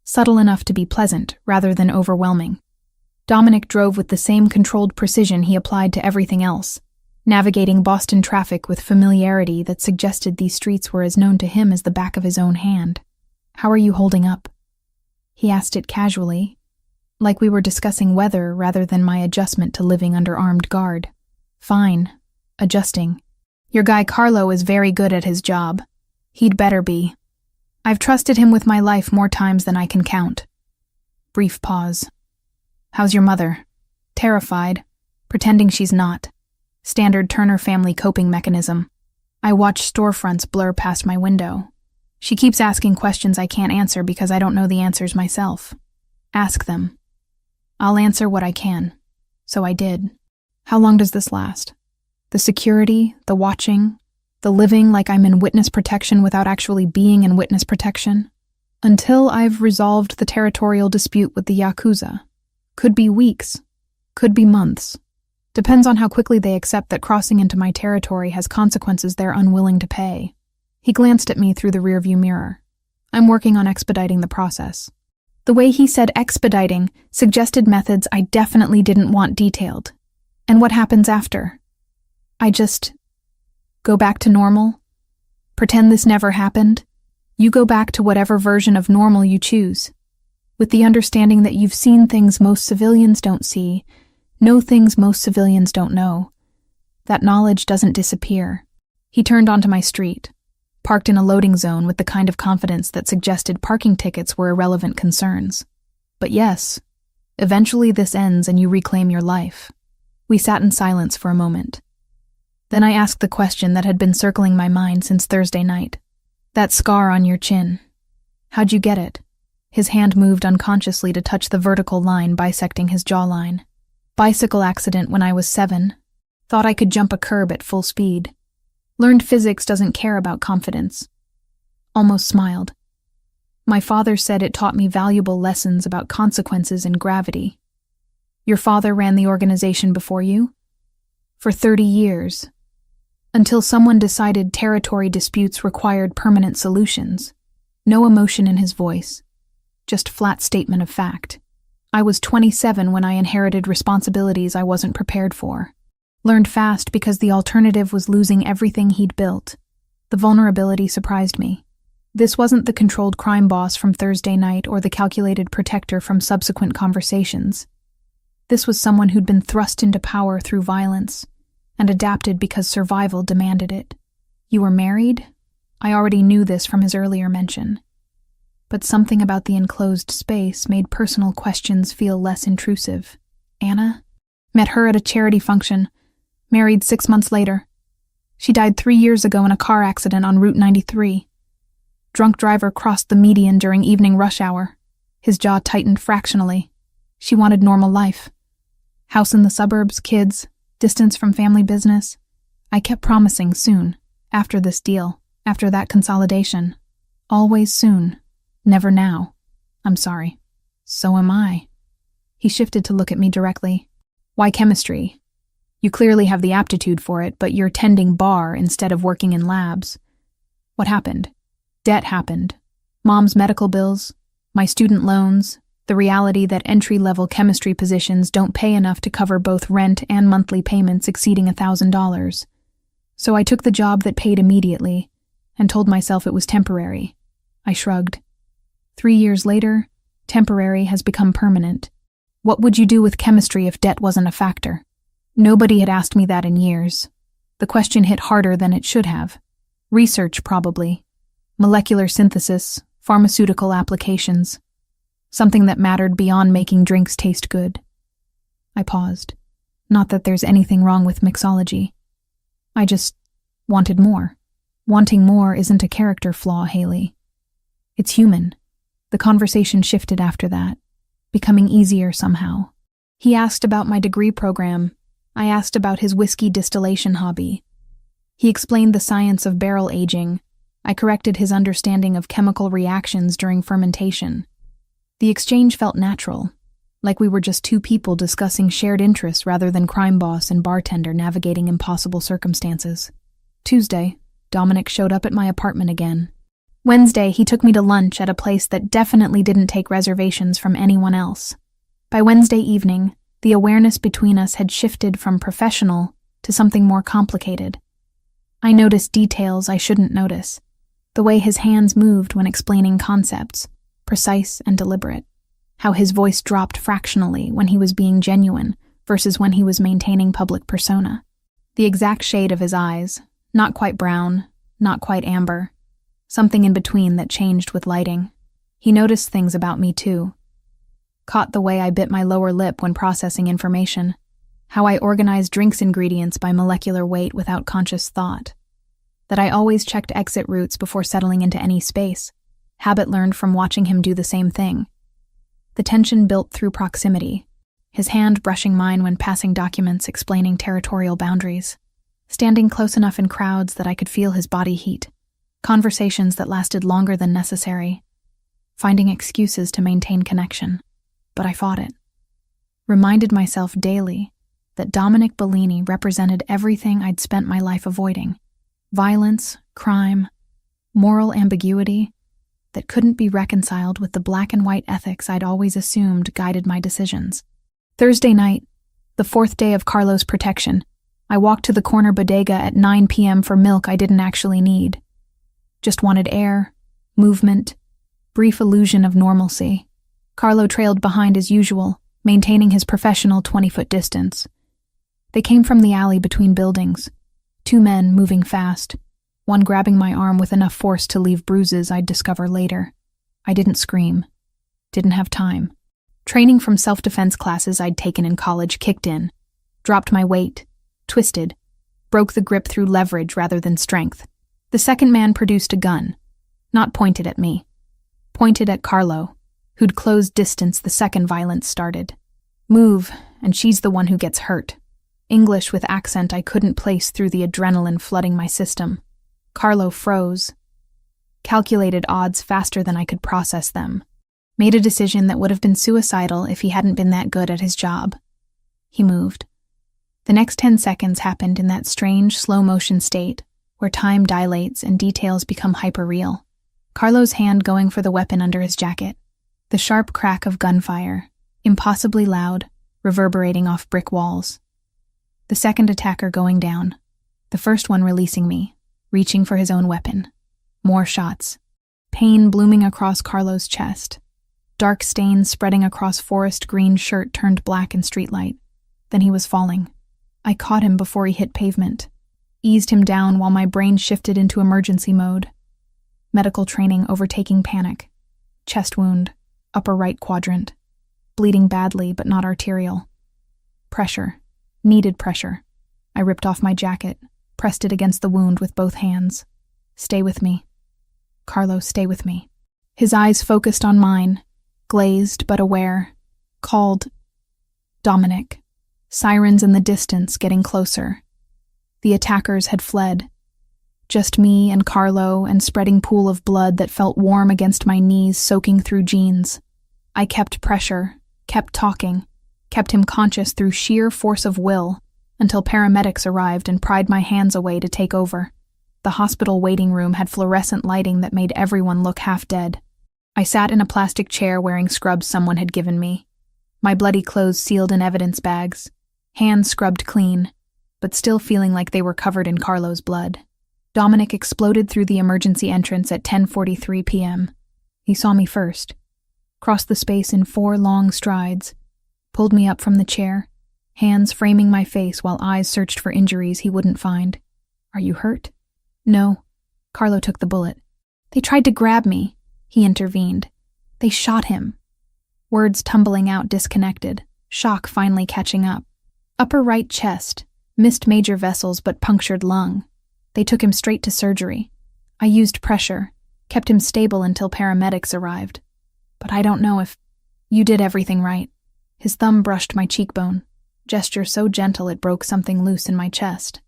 subtle enough to be pleasant rather than overwhelming. Dominic drove with the same controlled precision he applied to everything else, navigating Boston traffic with familiarity that suggested these streets were as known to him as the back of his own hand. How are you holding up? He asked it casually, like we were discussing weather rather than my adjustment to living under armed guard. Fine. Adjusting. Your guy Carlo is very good at his job. He'd better be. I've trusted him with my life more times than I can count. Brief pause. How's your mother? Terrified, pretending she's not. Standard Turner family coping mechanism. I watch storefronts blur past my window. She keeps asking questions I can't answer because I don't know the answers myself. Ask them. I'll answer what I can. So I did. How long does this last? The security, the watching, the living like I'm in witness protection without actually being in witness protection? Until I've resolved the territorial dispute with the Yakuza. Could be weeks, could be months. Depends on how quickly they accept that crossing into my territory has consequences they're unwilling to pay. He glanced at me through the rearview mirror. I'm working on expediting the process. The way he said expediting suggested methods I definitely didn't want detailed. And what happens after? I just go back to normal? Pretend this never happened? You go back to whatever version of normal you choose, with the understanding that you've seen things most civilians don't see, know things most civilians don't know. That knowledge doesn't disappear. He turned onto my street, parked in a loading zone with the kind of confidence that suggested parking tickets were irrelevant concerns. But yes, eventually this ends and you reclaim your life. We sat in silence for a moment. Then I asked the question that had been circling my mind since Thursday night. That scar on your chin. How'd you get it? His hand moved unconsciously to touch the vertical line bisecting his jawline. Bicycle accident when I was 7. Thought I could jump a curb at full speed. Learned physics doesn't care about confidence. Almost smiled. My father said it taught me valuable lessons about consequences and gravity. Your father ran the organization before you? For 30 years. Until someone decided territory disputes required permanent solutions. No emotion in his voice. Just flat statement of fact. I was 27 when I inherited responsibilities I wasn't prepared for. Learned fast because the alternative was losing everything he'd built. The vulnerability surprised me. This wasn't the controlled crime boss from Thursday night or the calculated protector from subsequent conversations. This was someone who'd been thrust into power through violence and adapted because survival demanded it. You were married? I already knew this from his earlier mention. But something about the enclosed space made personal questions feel less intrusive. Anna? Met her at a charity function. Married 6 months later. She died 3 years ago in a car accident on Route 93. Drunk driver crossed the median during evening rush hour. His jaw tightened fractionally. She wanted normal life. House in the suburbs, kids, distance from family business. I kept promising soon, after this deal, after that consolidation. Always soon, never now. I'm sorry. So am I. He shifted to look at me directly. Why chemistry? You clearly have the aptitude for it, but you're tending bar instead of working in labs. What happened? Debt happened. Mom's medical bills, my student loans, the reality that entry-level chemistry positions don't pay enough to cover both rent and monthly payments exceeding $1,000. So I took the job that paid immediately and told myself it was temporary. I shrugged. 3 years later, temporary has become permanent. What would you do with chemistry if debt wasn't a factor? Nobody had asked me that in years. The question hit harder than it should have. Research, probably. Molecular synthesis, pharmaceutical applications. Something that mattered beyond making drinks taste good. I paused. Not that there's anything wrong with mixology. I just wanted more. Wanting more isn't a character flaw, Haley. It's human. The conversation shifted after that, becoming easier somehow. He asked about my degree program. I asked about his whiskey distillation hobby. He explained the science of barrel aging. I corrected his understanding of chemical reactions during fermentation. The exchange felt natural, like we were just two people discussing shared interests rather than crime boss and bartender navigating impossible circumstances. Tuesday, Dominic showed up at my apartment again. Wednesday, he took me to lunch at a place that definitely didn't take reservations from anyone else. By Wednesday evening, the awareness between us had shifted from professional to something more complicated. I noticed details I shouldn't notice. The way his hands moved when explaining concepts, precise and deliberate. How his voice dropped fractionally when he was being genuine versus when he was maintaining public persona. The exact shade of his eyes, not quite brown, not quite amber. Something in between that changed with lighting. He noticed things about me too. Caught the way I bit my lower lip when processing information. How I organized drinks ingredients by molecular weight without conscious thought. That I always checked exit routes before settling into any space. Habit learned from watching him do the same thing. The tension built through proximity. His hand brushing mine when passing documents explaining territorial boundaries. Standing close enough in crowds that I could feel his body heat. Conversations that lasted longer than necessary. finding excuses to maintain connection. But I fought it. Reminded myself daily that Dominic Bellini represented everything I'd spent my life avoiding. Violence, crime, moral ambiguity that couldn't be reconciled with the black and white ethics I'd always assumed guided my decisions. Thursday night, the 4th day of Carlo's protection, I walked to the corner bodega at 9 p.m. for milk I didn't actually need. Just wanted air, movement, brief illusion of normalcy. Carlo trailed behind as usual, maintaining his professional 20-foot distance. They came from the alley between buildings, 2 men moving fast, one grabbing my arm with enough force to leave bruises I'd discover later. I didn't scream. Didn't have time. Training from self-defense classes I'd taken in college kicked in, dropped my weight, twisted, broke the grip through leverage rather than strength. The second man produced a gun, not pointed at me, pointed at Carlo, who'd closed distance the second violence started. Move, and she's the one who gets hurt. English with accent I couldn't place through the adrenaline flooding my system. Carlo froze, calculated odds faster than I could process them, made a decision that would have been suicidal if he hadn't been that good at his job. He moved. The next 10 seconds happened in that strange, slow-motion state where time dilates and details become hyper-real. Carlo's hand going for the weapon under his jacket. The sharp crack of gunfire, impossibly loud, reverberating off brick walls. The second attacker going down. The first one releasing me, reaching for his own weapon. More shots. Pain blooming across Carlo's chest. Dark stains spreading across forest green shirt turned black in streetlight. Then he was falling. I caught him before he hit pavement. Eased him down while my brain shifted into emergency mode. Medical training overtaking panic. Chest wound, upper right quadrant. Bleeding badly but not arterial. Pressure. Needed pressure. I ripped off my jacket, pressed it against the wound with both hands. Stay with me. Carlo, stay with me. His eyes focused on mine, glazed but aware. Called Dominic. Sirens in the distance getting closer. The attackers had fled. Just me and Carlo and spreading pool of blood that felt warm against my knees soaking through jeans. I kept pressure, kept talking, kept him conscious through sheer force of will until paramedics arrived and pried my hands away to take over. The hospital waiting room had fluorescent lighting that made everyone look half dead. I sat in a plastic chair wearing scrubs someone had given me. My bloody clothes sealed in evidence bags, hands scrubbed clean, but still feeling like they were covered in Carlo's blood. Dominic exploded through the emergency entrance at 10:43 p.m. He saw me first, crossed the space in 4 long strides, pulled me up from the chair, hands framing my face while eyes searched for injuries he wouldn't find. Are you hurt? No. Carlo took the bullet. They tried to grab me. He intervened. They shot him. Words tumbling out disconnected, shock finally catching up. Upper right chest, missed major vessels but punctured lung. They took him straight to surgery. I used pressure, kept him stable until paramedics arrived. But I don't know if... You did everything right. His thumb brushed my cheekbone, gesture so gentle it broke something loose in my chest.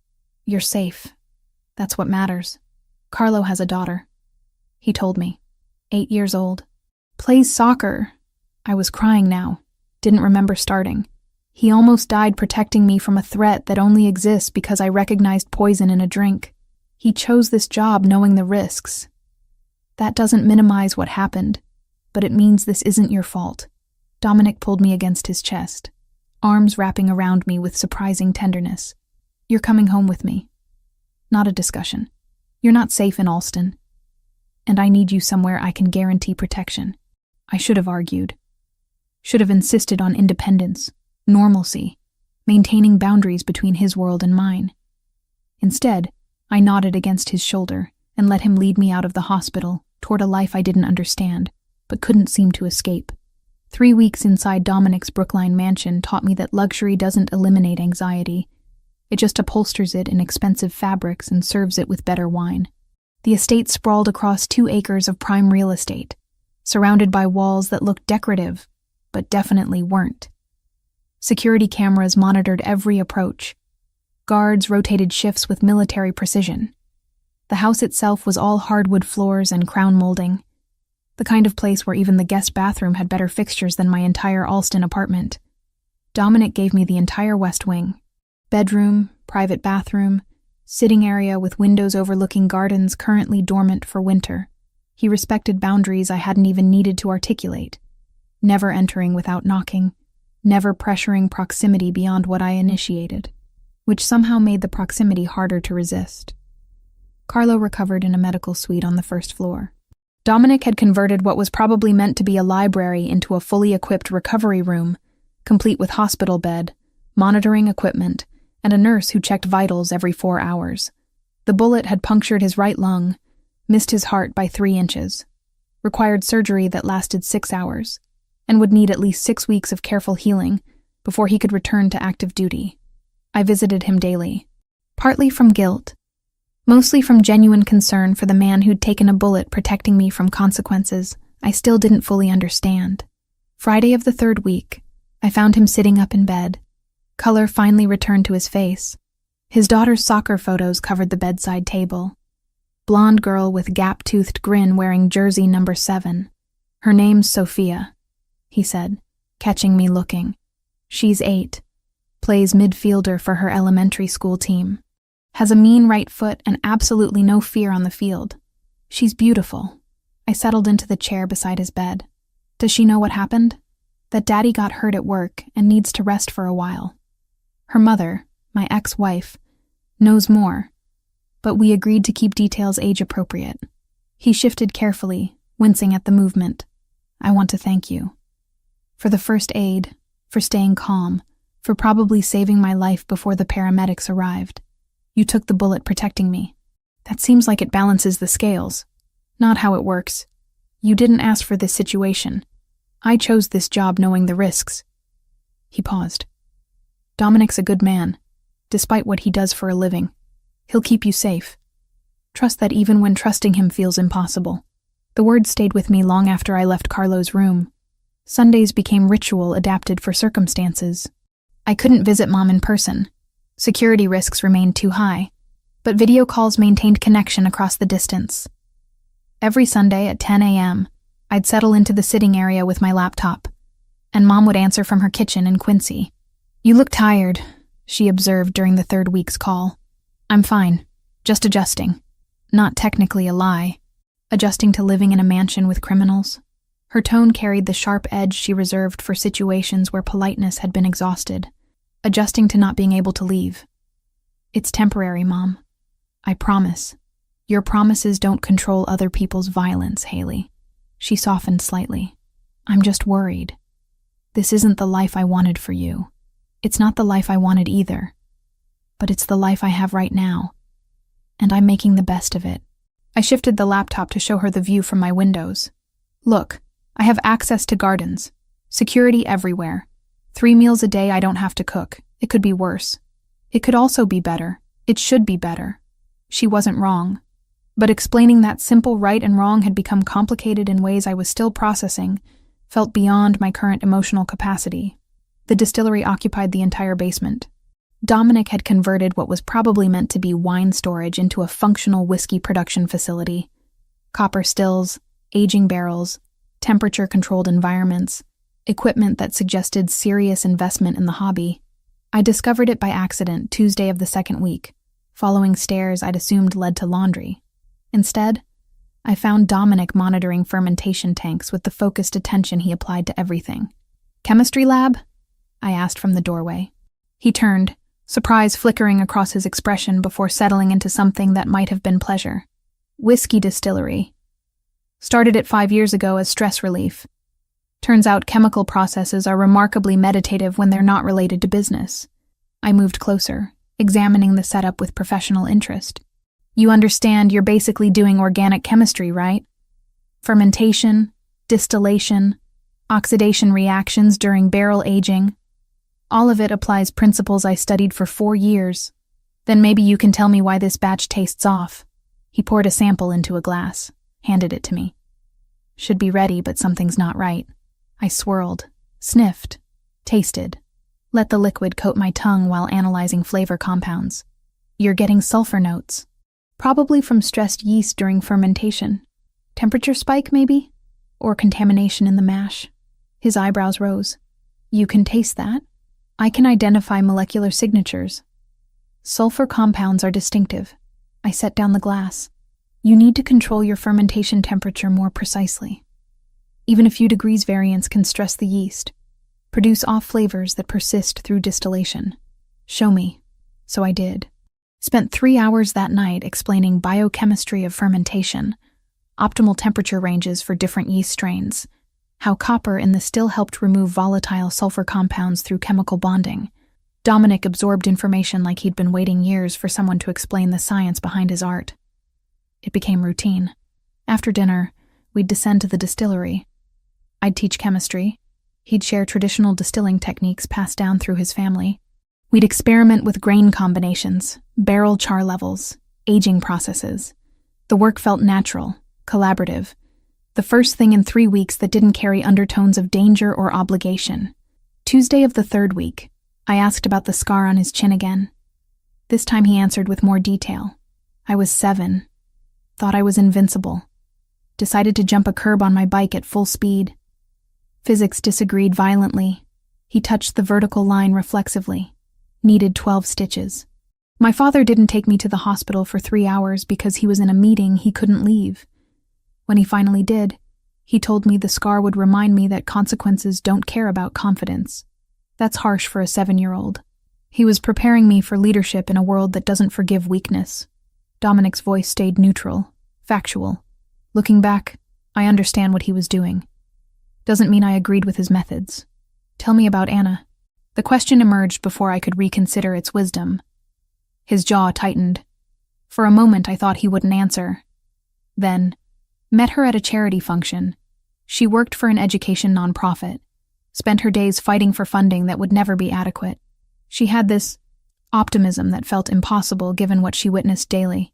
You're safe. That's what matters. Carlo has a daughter. He told me. 8 years old. Plays soccer. I was crying now. Didn't remember starting. He almost died protecting me from a threat that only exists because I recognized poison in a drink. He chose this job knowing the risks. That doesn't minimize what happened, but it means this isn't your fault. Dominic pulled me against his chest, arms wrapping around me with surprising tenderness. You're coming home with me. Not a discussion. You're not safe in Alston. And I need you somewhere I can guarantee protection. I should have argued. Should have insisted on independence, normalcy, maintaining boundaries between his world and mine. Instead, I nodded against his shoulder and let him lead me out of the hospital toward a life I didn't understand, but couldn't seem to escape. 3 weeks inside Dominic's Brookline mansion taught me that luxury doesn't eliminate anxiety. It just upholsters it in expensive fabrics and serves it with better wine. The estate sprawled across 2 acres of prime real estate, surrounded by walls that looked decorative, but definitely weren't. Security cameras monitored every approach. Guards rotated shifts with military precision. The house itself was all hardwood floors and crown molding. the kind of place where even the guest bathroom had better fixtures than my entire Alston apartment. Dominic gave me the entire west wing. Bedroom, private bathroom, sitting area with windows overlooking gardens currently dormant for winter. He respected boundaries I hadn't even needed to articulate. Never entering without knocking, never pressuring proximity beyond what I initiated, which somehow made the proximity harder to resist. Carlo recovered in a medical suite on the first floor. Dominic had converted what was probably meant to be a library into a fully equipped recovery room, complete with hospital bed, monitoring equipment, and a nurse who checked vitals every 4 hours. The bullet had punctured his right lung, missed his heart by 3 inches, required surgery that lasted 6 hours, and would need at least 6 weeks of careful healing before he could return to active duty. I visited him daily, partly from guilt, mostly from genuine concern for the man who'd taken a bullet protecting me from consequences I still didn't fully understand. Friday of the 3rd week, I found him sitting up in bed. Color finally returned to his face. His daughter's soccer photos covered the bedside table. Blonde girl with gap-toothed grin wearing jersey number 7. Her name's Sophia, he said, catching me looking. She's 8. Plays midfielder for her elementary school team. Has a mean right foot and absolutely no fear on the field. She's beautiful. I settled into the chair beside his bed. Does she know what happened? That Daddy got hurt at work and needs to rest for a while. Her mother, my ex-wife, knows more, but we agreed to keep details age-appropriate. He shifted carefully, wincing at the movement. I want to thank you. For the first aid, for staying calm, for probably saving my life before the paramedics arrived. You took the bullet protecting me. That seems like it balances the scales. Not how it works. You didn't ask for this situation. I chose this job knowing the risks. He paused. Dominic's a good man, despite what he does for a living. He'll keep you safe. Trust that even when trusting him feels impossible. The words stayed with me long after I left Carlo's room. Sundays became ritual adapted for circumstances. I couldn't visit Mom in person. Security risks remained too high, but video calls maintained connection across the distance. Every Sunday at 10 a.m., I'd settle into the sitting area with my laptop, and Mom would answer from her kitchen in Quincy. You look tired, she observed during the 3rd week's call. I'm fine, just adjusting. Not technically a lie. Adjusting to living in a mansion with criminals. Her tone carried the sharp edge she reserved for situations where politeness had been exhausted. Adjusting to not being able to leave. It's temporary, Mom. I promise. Your promises don't control other people's violence, Haley. She softened slightly. I'm just worried. This isn't the life I wanted for you. It's not the life I wanted either. But it's the life I have right now. And I'm making the best of it. I shifted the laptop to show her the view from my windows. Look, I have access to gardens. Security everywhere. 3 meals a day I don't have to cook. It could be worse. It could also be better. It should be better. She wasn't wrong. But explaining that simple right and wrong had become complicated in ways I was still processing, felt beyond my current emotional capacity. The distillery occupied the entire basement. Dominic had converted what was probably meant to be wine storage into a functional whiskey production facility. Copper stills, aging barrels, temperature-controlled environments, equipment that suggested serious investment in the hobby. I discovered it by accident Tuesday of the 2nd week, following stairs I'd assumed led to laundry. Instead, I found Dominic monitoring fermentation tanks with the focused attention he applied to everything. Chemistry lab? I asked from the doorway. He turned, surprise flickering across his expression before settling into something that might have been pleasure. Whiskey distillery. Started it 5 years ago as stress relief. Turns out chemical processes are remarkably meditative when they're not related to business. I moved closer, examining the setup with professional interest. You understand you're basically doing organic chemistry, right? Fermentation, distillation, oxidation reactions during barrel aging. All of it applies principles I studied for 4 years. Then maybe you can tell me why this batch tastes off. He poured a sample into a glass, handed it to me. Should be ready, but something's not right. I swirled, sniffed, tasted, let the liquid coat my tongue while analyzing flavor compounds. You're getting sulfur notes. Probably from stressed yeast during fermentation. Temperature spike, maybe? Or contamination in the mash? His eyebrows rose. You can taste that? I can identify molecular signatures. Sulfur compounds are distinctive. I set down the glass. You need to control your fermentation temperature more precisely. Even a few degrees variance can stress the yeast, produce off flavors that persist through distillation. Show me. So I did. Spent 3 hours that night explaining biochemistry of fermentation, optimal temperature ranges for different yeast strains, how copper in the still helped remove volatile sulfur compounds through chemical bonding. Dominic absorbed information like he'd been waiting years for someone to explain the science behind his art. It became routine. After dinner, we'd descend to the distillery. I'd teach chemistry. He'd share traditional distilling techniques passed down through his family. We'd experiment with grain combinations, barrel char levels, aging processes. The work felt natural, collaborative. The first thing in 3 weeks that didn't carry undertones of danger or obligation. Tuesday of the 3rd week, I asked about the scar on his chin again. This time he answered with more detail. I was 7. Thought I was invincible. Decided to jump a curb on my bike at full speed. Physics disagreed violently. He touched the vertical line reflexively. Needed 12 stitches. My father didn't take me to the hospital for 3 hours because he was in a meeting he couldn't leave. When he finally did, he told me the scar would remind me that consequences don't care about confidence. That's harsh for a 7-year-old. He was preparing me for leadership in a world that doesn't forgive weakness. Dominic's voice stayed neutral, factual. Looking back, I understand what he was doing. Doesn't mean I agreed with his methods. Tell me about Anna. The question emerged before I could reconsider its wisdom. His jaw tightened. For a moment I thought he wouldn't answer. Then, met her at a charity function. She worked for an education nonprofit, spent her days fighting for funding that would never be adequate. She had this optimism that felt impossible given what she witnessed daily.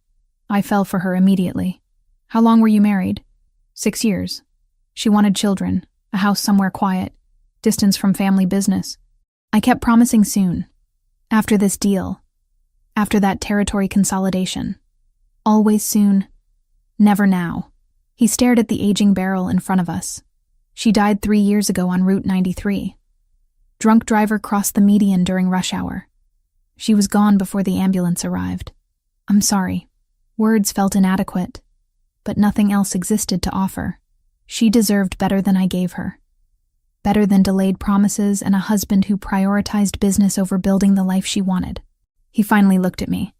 I fell for her immediately. How long were you married? 6 years. She wanted children, a house somewhere quiet, distance from family business. I kept promising soon. After this deal. After that territory consolidation. Always soon. Never now. He stared at the aging barrel in front of us. She died 3 years ago on Route 93. Drunk driver crossed the median during rush hour. She was gone before the ambulance arrived. I'm sorry. Words felt inadequate, but nothing else existed to offer. She deserved better than I gave her. Better than delayed promises and a husband who prioritized business over building the life she wanted. He finally looked at me.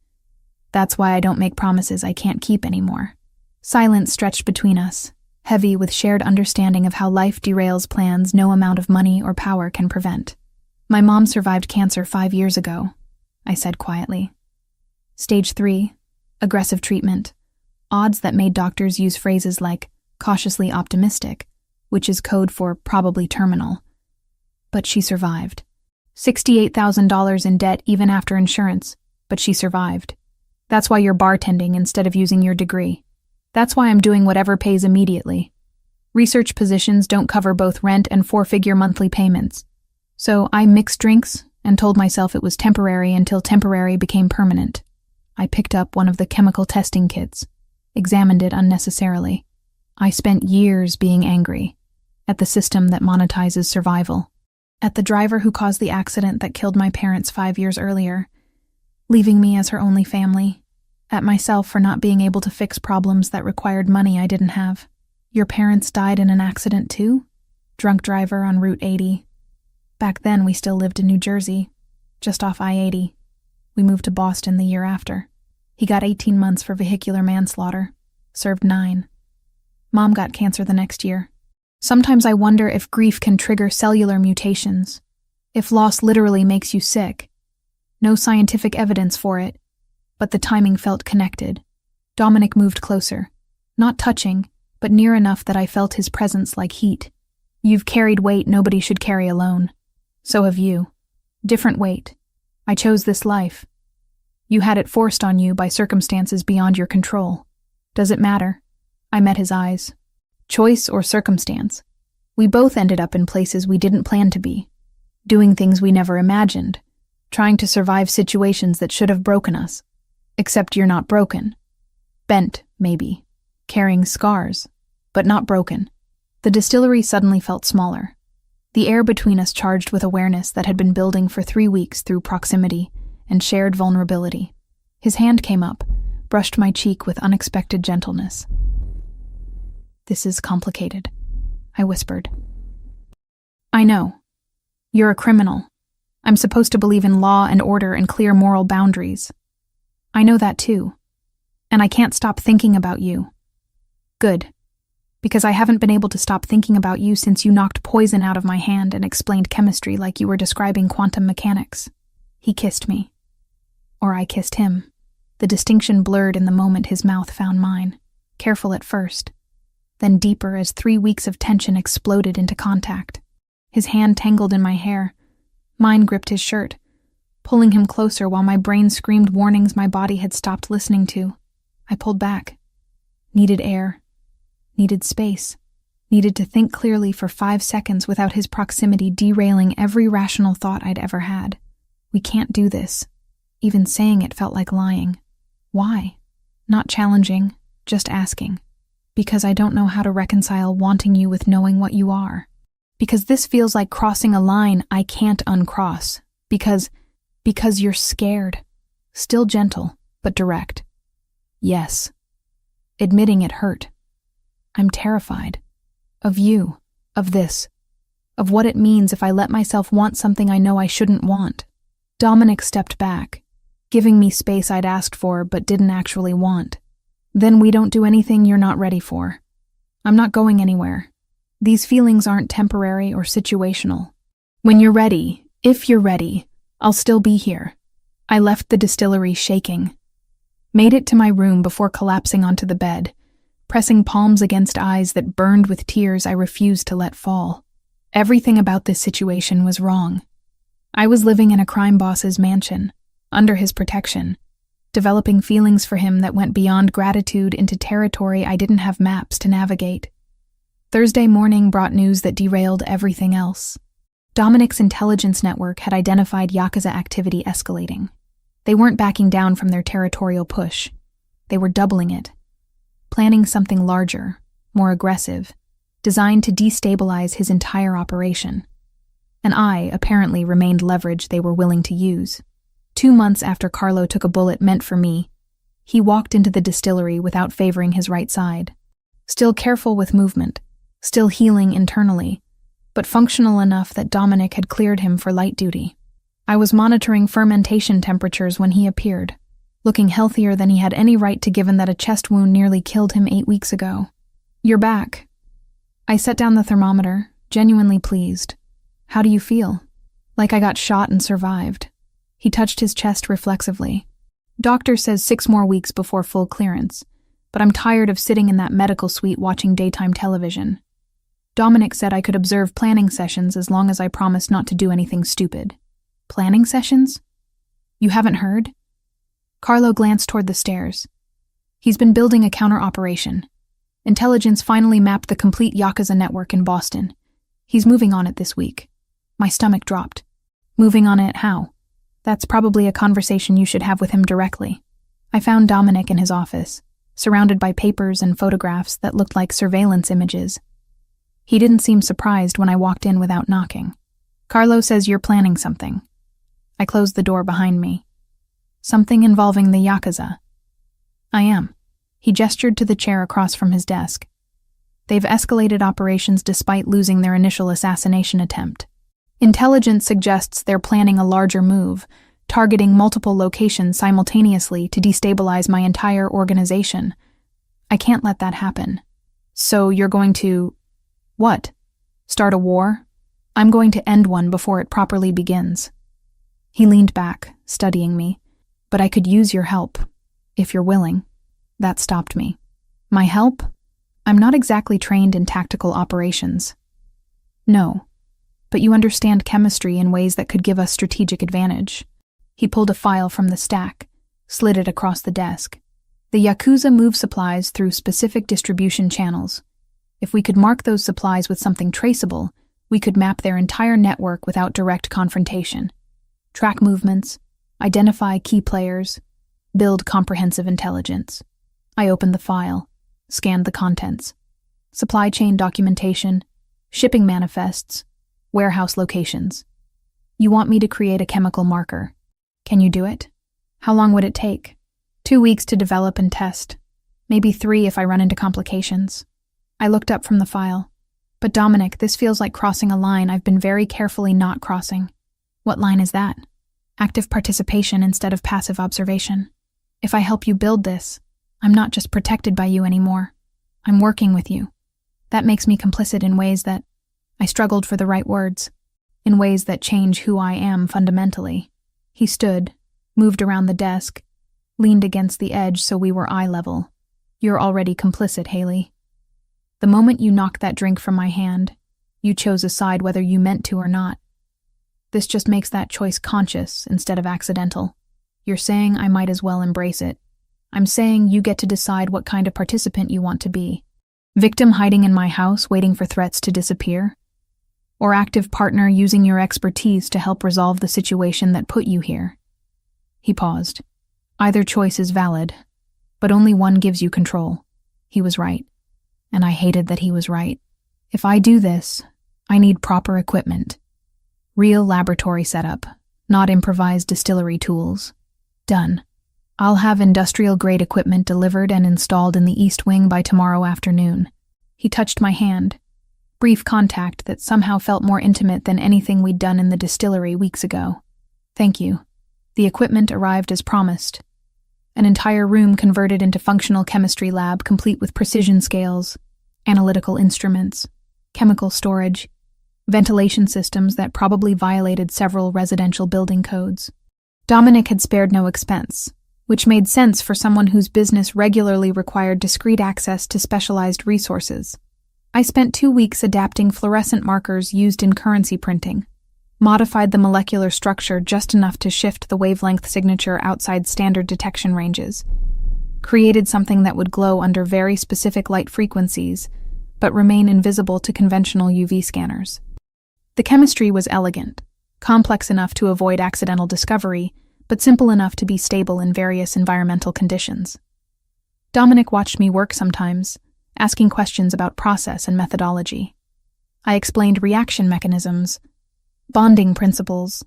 That's why I don't make promises I can't keep anymore. Silence stretched between us, heavy with shared understanding of how life derails plans no amount of money or power can prevent. My mom survived cancer 5 years ago, I said quietly. Stage 3, aggressive treatment, odds that made doctors use phrases like cautiously optimistic, which is code for probably terminal. But she survived. $68,000 in debt even after insurance, but she survived. That's why you're bartending instead of using your degree. That's why I'm doing whatever pays immediately. Research positions don't cover both rent and 4-figure monthly payments. So I mixed drinks and told myself it was temporary until temporary became permanent. I picked up one of the chemical testing kits, examined it unnecessarily. I spent years being angry at the system that monetizes survival, at the driver who caused the accident that killed my parents 5 years earlier, leaving me as her only family, at myself for not being able to fix problems that required money I didn't have. Your parents died in an accident too? Drunk driver on Route 80. Back then we still lived in New Jersey, just off I-80. We moved to Boston the year after. He got 18 months for vehicular manslaughter, served 9. Mom got cancer the next year. Sometimes I wonder if grief can trigger cellular mutations, if loss literally makes you sick. No scientific evidence for it, but the timing felt connected. Dominic moved closer, not touching, but near enough that I felt his presence like heat. You've carried weight nobody should carry alone. So have you. Different weight. I chose this life. You had it forced on you by circumstances beyond your control. Does it matter? I met his eyes. Choice or circumstance. We both ended up in places we didn't plan to be, doing things we never imagined, trying to survive situations that should have broken us. Except you're not broken. Bent, maybe. Carrying scars, but not broken. The distillery suddenly felt smaller. The air between us charged with awareness that had been building for 3 weeks through proximity and shared vulnerability. His hand came up, brushed my cheek with unexpected gentleness. "This is complicated," I whispered. "I know. You're a criminal. I'm supposed to believe in law and order and clear moral boundaries. I know that too. And I can't stop thinking about you. Good. Because I haven't been able to stop thinking about you since you knocked poison out of my hand and explained chemistry like you were describing quantum mechanics." He kissed me. Or I kissed him. The distinction blurred in the moment his mouth found mine, careful at first, then deeper as 3 weeks of tension exploded into contact. His hand tangled in my hair. Mine gripped his shirt, pulling him closer while my brain screamed warnings my body had stopped listening to. I pulled back. Needed air. Needed space. Needed to think clearly for 5 seconds without his proximity derailing every rational thought I'd ever had. We can't do this. Even saying it felt like lying. Why? Not challenging, just asking. Because I don't know how to reconcile wanting you with knowing what you are. Because this feels like crossing a line I can't uncross. Because you're scared. Still gentle, but direct. Yes. Admitting it hurt. I'm terrified. Of you. Of this. Of what it means if I let myself want something I know I shouldn't want. Dominic stepped back, giving me space I'd asked for but didn't actually want. Then we don't do anything you're not ready for. I'm not going anywhere. These feelings aren't temporary or situational. When you're ready, if you're ready, I'll still be here. I left the distillery shaking. Made it to my room before collapsing onto the bed, pressing palms against eyes that burned with tears I refused to let fall. Everything about this situation was wrong. I was living in a crime boss's mansion, under his protection, developing feelings for him that went beyond gratitude into territory I didn't have maps to navigate. Thursday morning brought news that derailed everything else. Dominic's intelligence network had identified Yakuza activity escalating. They weren't backing down from their territorial push. They were doubling it, planning something larger, more aggressive, designed to destabilize his entire operation. And I, apparently, remained leverage they were willing to use. 2 months after Carlo took a bullet meant for me, he walked into the distillery without favoring his right side. Still careful with movement, still healing internally, but functional enough that Dominic had cleared him for light duty. I was monitoring fermentation temperatures when he appeared, looking healthier than he had any right to given that a chest wound nearly killed him 8 weeks ago. "You're back." I set down the thermometer, genuinely pleased. "How do you feel?" "Like I got shot and survived." He touched his chest reflexively. "Doctor says 6 more weeks before full clearance, but I'm tired of sitting in that medical suite watching daytime television. Dominic said I could observe planning sessions as long as I promised not to do anything stupid." "Planning sessions? You haven't heard?" Carlo glanced toward the stairs. "He's been building a counter-operation. Intelligence finally mapped the complete Yakuza network in Boston. He's moving on it this week." My stomach dropped. "Moving on it how?" "That's probably a conversation you should have with him directly." I found Dominic in his office, surrounded by papers and photographs that looked like surveillance images. He didn't seem surprised when I walked in without knocking. "Carlo says you're planning something." I closed the door behind me. "Something involving the Yakuza." "I am." He gestured to the chair across from his desk. "They've escalated operations despite losing their initial assassination attempt. Intelligence suggests they're planning a larger move, targeting multiple locations simultaneously to destabilize my entire organization. I can't let that happen." "So you're going to..." "What? Start a war? I'm going to end one before it properly begins." He leaned back, studying me. "But I could use your help, if you're willing." That stopped me. "My help? I'm not exactly trained in tactical operations." "No, but you understand chemistry in ways that could give us strategic advantage." He pulled a file from the stack, slid it across the desk. "The Yakuza move supplies through specific distribution channels. If we could mark those supplies with something traceable, we could map their entire network without direct confrontation. Track movements, identify key players, build comprehensive intelligence." I opened the file, scanned the contents. supply chain documentation, shipping manifests, warehouse locations. You want me to create a chemical marker. Can you do it? How long would it take? 2 weeks to develop and test. Maybe 3 if I run into complications. I looked up from the file. But Dominic, this feels like crossing a line I've been very carefully not crossing. What line is that? Active participation instead of passive observation. If I help you build this, I'm not just protected by you anymore. I'm working with you. That makes me complicit in ways that, I struggled for the right words, in ways that change who I am fundamentally. He stood, moved around the desk, leaned against the edge so we were eye level. You're already complicit, Haley. The moment you knocked that drink from my hand, you chose a side whether you meant to or not. This just makes that choice conscious instead of accidental. You're saying I might as well embrace it. I'm saying you get to decide what kind of participant you want to be. Victim hiding in my house waiting for threats to disappear? Or active partner using your expertise to help resolve the situation that put you here? He paused. Either choice is valid, but only one gives you control. He was right. And I hated that he was right. If I do this, I need proper equipment. Real laboratory setup, not improvised distillery tools. Done. I'll have industrial-grade equipment delivered and installed in the East Wing by tomorrow afternoon. He touched my hand. Brief contact that somehow felt more intimate than anything we'd done in the distillery weeks ago. Thank you. The equipment arrived as promised. An entire room converted into functional chemistry lab complete with precision scales, analytical instruments, chemical storage, ventilation systems that probably violated several residential building codes. Dominic had spared no expense, which made sense for someone whose business regularly required discreet access to specialized resources. I spent 2 weeks adapting fluorescent markers used in currency printing, modified the molecular structure just enough to shift the wavelength signature outside standard detection ranges, created something that would glow under very specific light frequencies, but remain invisible to conventional UV scanners. The chemistry was elegant, complex enough to avoid accidental discovery, but simple enough to be stable in various environmental conditions. Dominic watched me work sometimes, asking questions about process and methodology. I explained reaction mechanisms, bonding principles,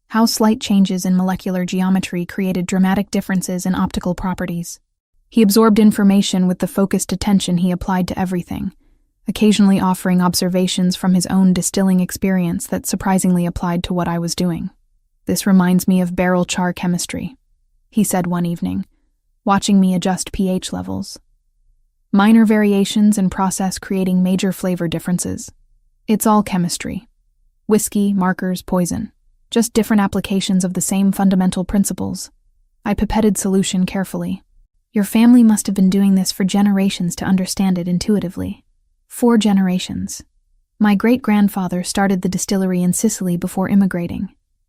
how slight changes in molecular geometry created dramatic differences in optical properties. He absorbed information with the focused attention he applied to everything, occasionally offering observations from his own distilling experience that surprisingly applied to what I was doing. This reminds me of barrel char chemistry, he said one evening, watching me adjust pH levels. Minor variations in process creating major flavor differences. It's all chemistry. Whiskey, markers, poison. Just different applications of the same fundamental principles. I pipetted solution carefully. Your family must have been doing this for generations to understand it intuitively. 4 generations. My great-grandfather started the distillery in Sicily before immigrating.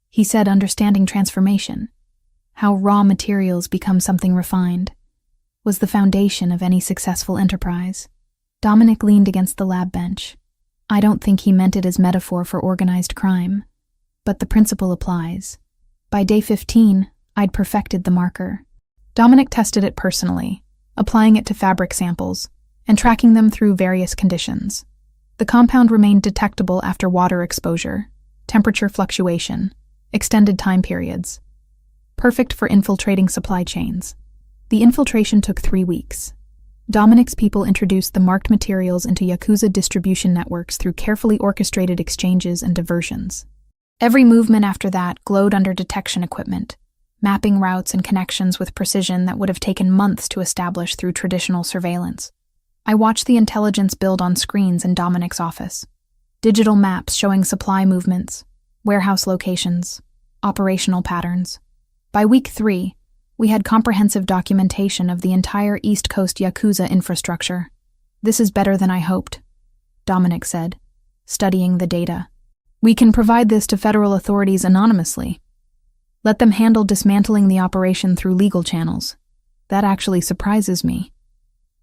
He said understanding transformation, how raw materials become something refined, was the foundation of any successful enterprise. Dominic leaned against the lab bench. I don't think he meant it as metaphor for organized crime, but the principle applies. By day 15, I'd perfected the marker. Dominic tested it personally, applying it to fabric samples and tracking them through various conditions. The compound remained detectable after water exposure, temperature fluctuation, extended time periods. Perfect for infiltrating supply chains. The infiltration took 3 weeks. Dominic's people introduced the marked materials into Yakuza distribution networks through carefully orchestrated exchanges and diversions. Every movement after that glowed under detection equipment, mapping routes and connections with precision that would have taken months to establish through traditional surveillance. I watched the intelligence build on screens in Dominic's office. Digital maps showing supply movements, warehouse locations, operational patterns. By week 3, we had comprehensive documentation of the entire East Coast Yakuza infrastructure. This is better than I hoped, Dominic said, studying the data. We can provide this to federal authorities anonymously. Let them handle dismantling the operation through legal channels. That actually surprises me.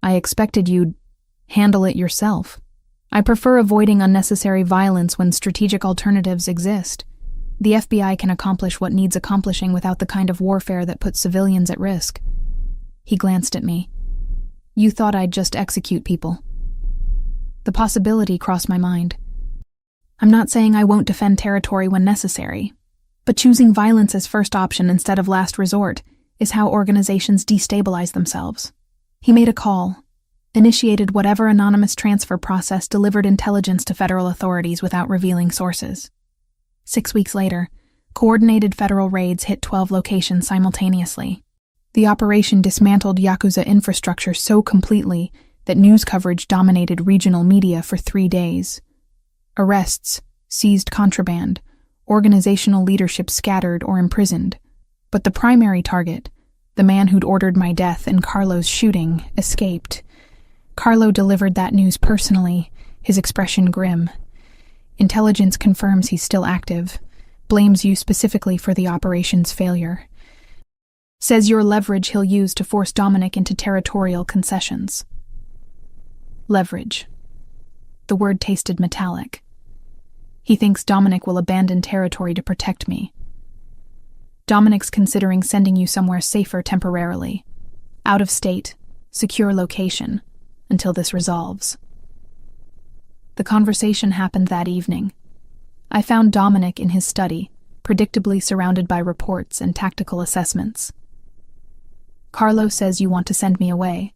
I expected you'd handle it yourself. I prefer avoiding unnecessary violence when strategic alternatives exist. The FBI can accomplish what needs accomplishing without the kind of warfare that puts civilians at risk. He glanced at me. You thought I'd just execute people. The possibility crossed my mind. I'm not saying I won't defend territory when necessary, but choosing violence as first option instead of last resort is how organizations destabilize themselves. He made a call, initiated whatever anonymous transfer process delivered intelligence to federal authorities without revealing sources. 6 weeks later, coordinated federal raids hit 12 locations simultaneously. The operation dismantled Yakuza infrastructure so completely that news coverage dominated regional media for 3 days. Arrests, seized contraband, organizational leadership scattered or imprisoned. But the primary target, the man who'd ordered my death in Carlo's shooting, escaped. Carlo delivered that news personally, his expression grim. Intelligence confirms he's still active, blames you specifically for the operation's failure. Says your leverage he'll use to force Dominic into territorial concessions. Leverage. The word tasted metallic. He thinks Dominic will abandon territory to protect me. Dominic's considering sending you somewhere safer temporarily. Out of state, secure location, until this resolves. The conversation happened that evening. I found Dominic in his study, predictably surrounded by reports and tactical assessments. Carlo says you want to send me away.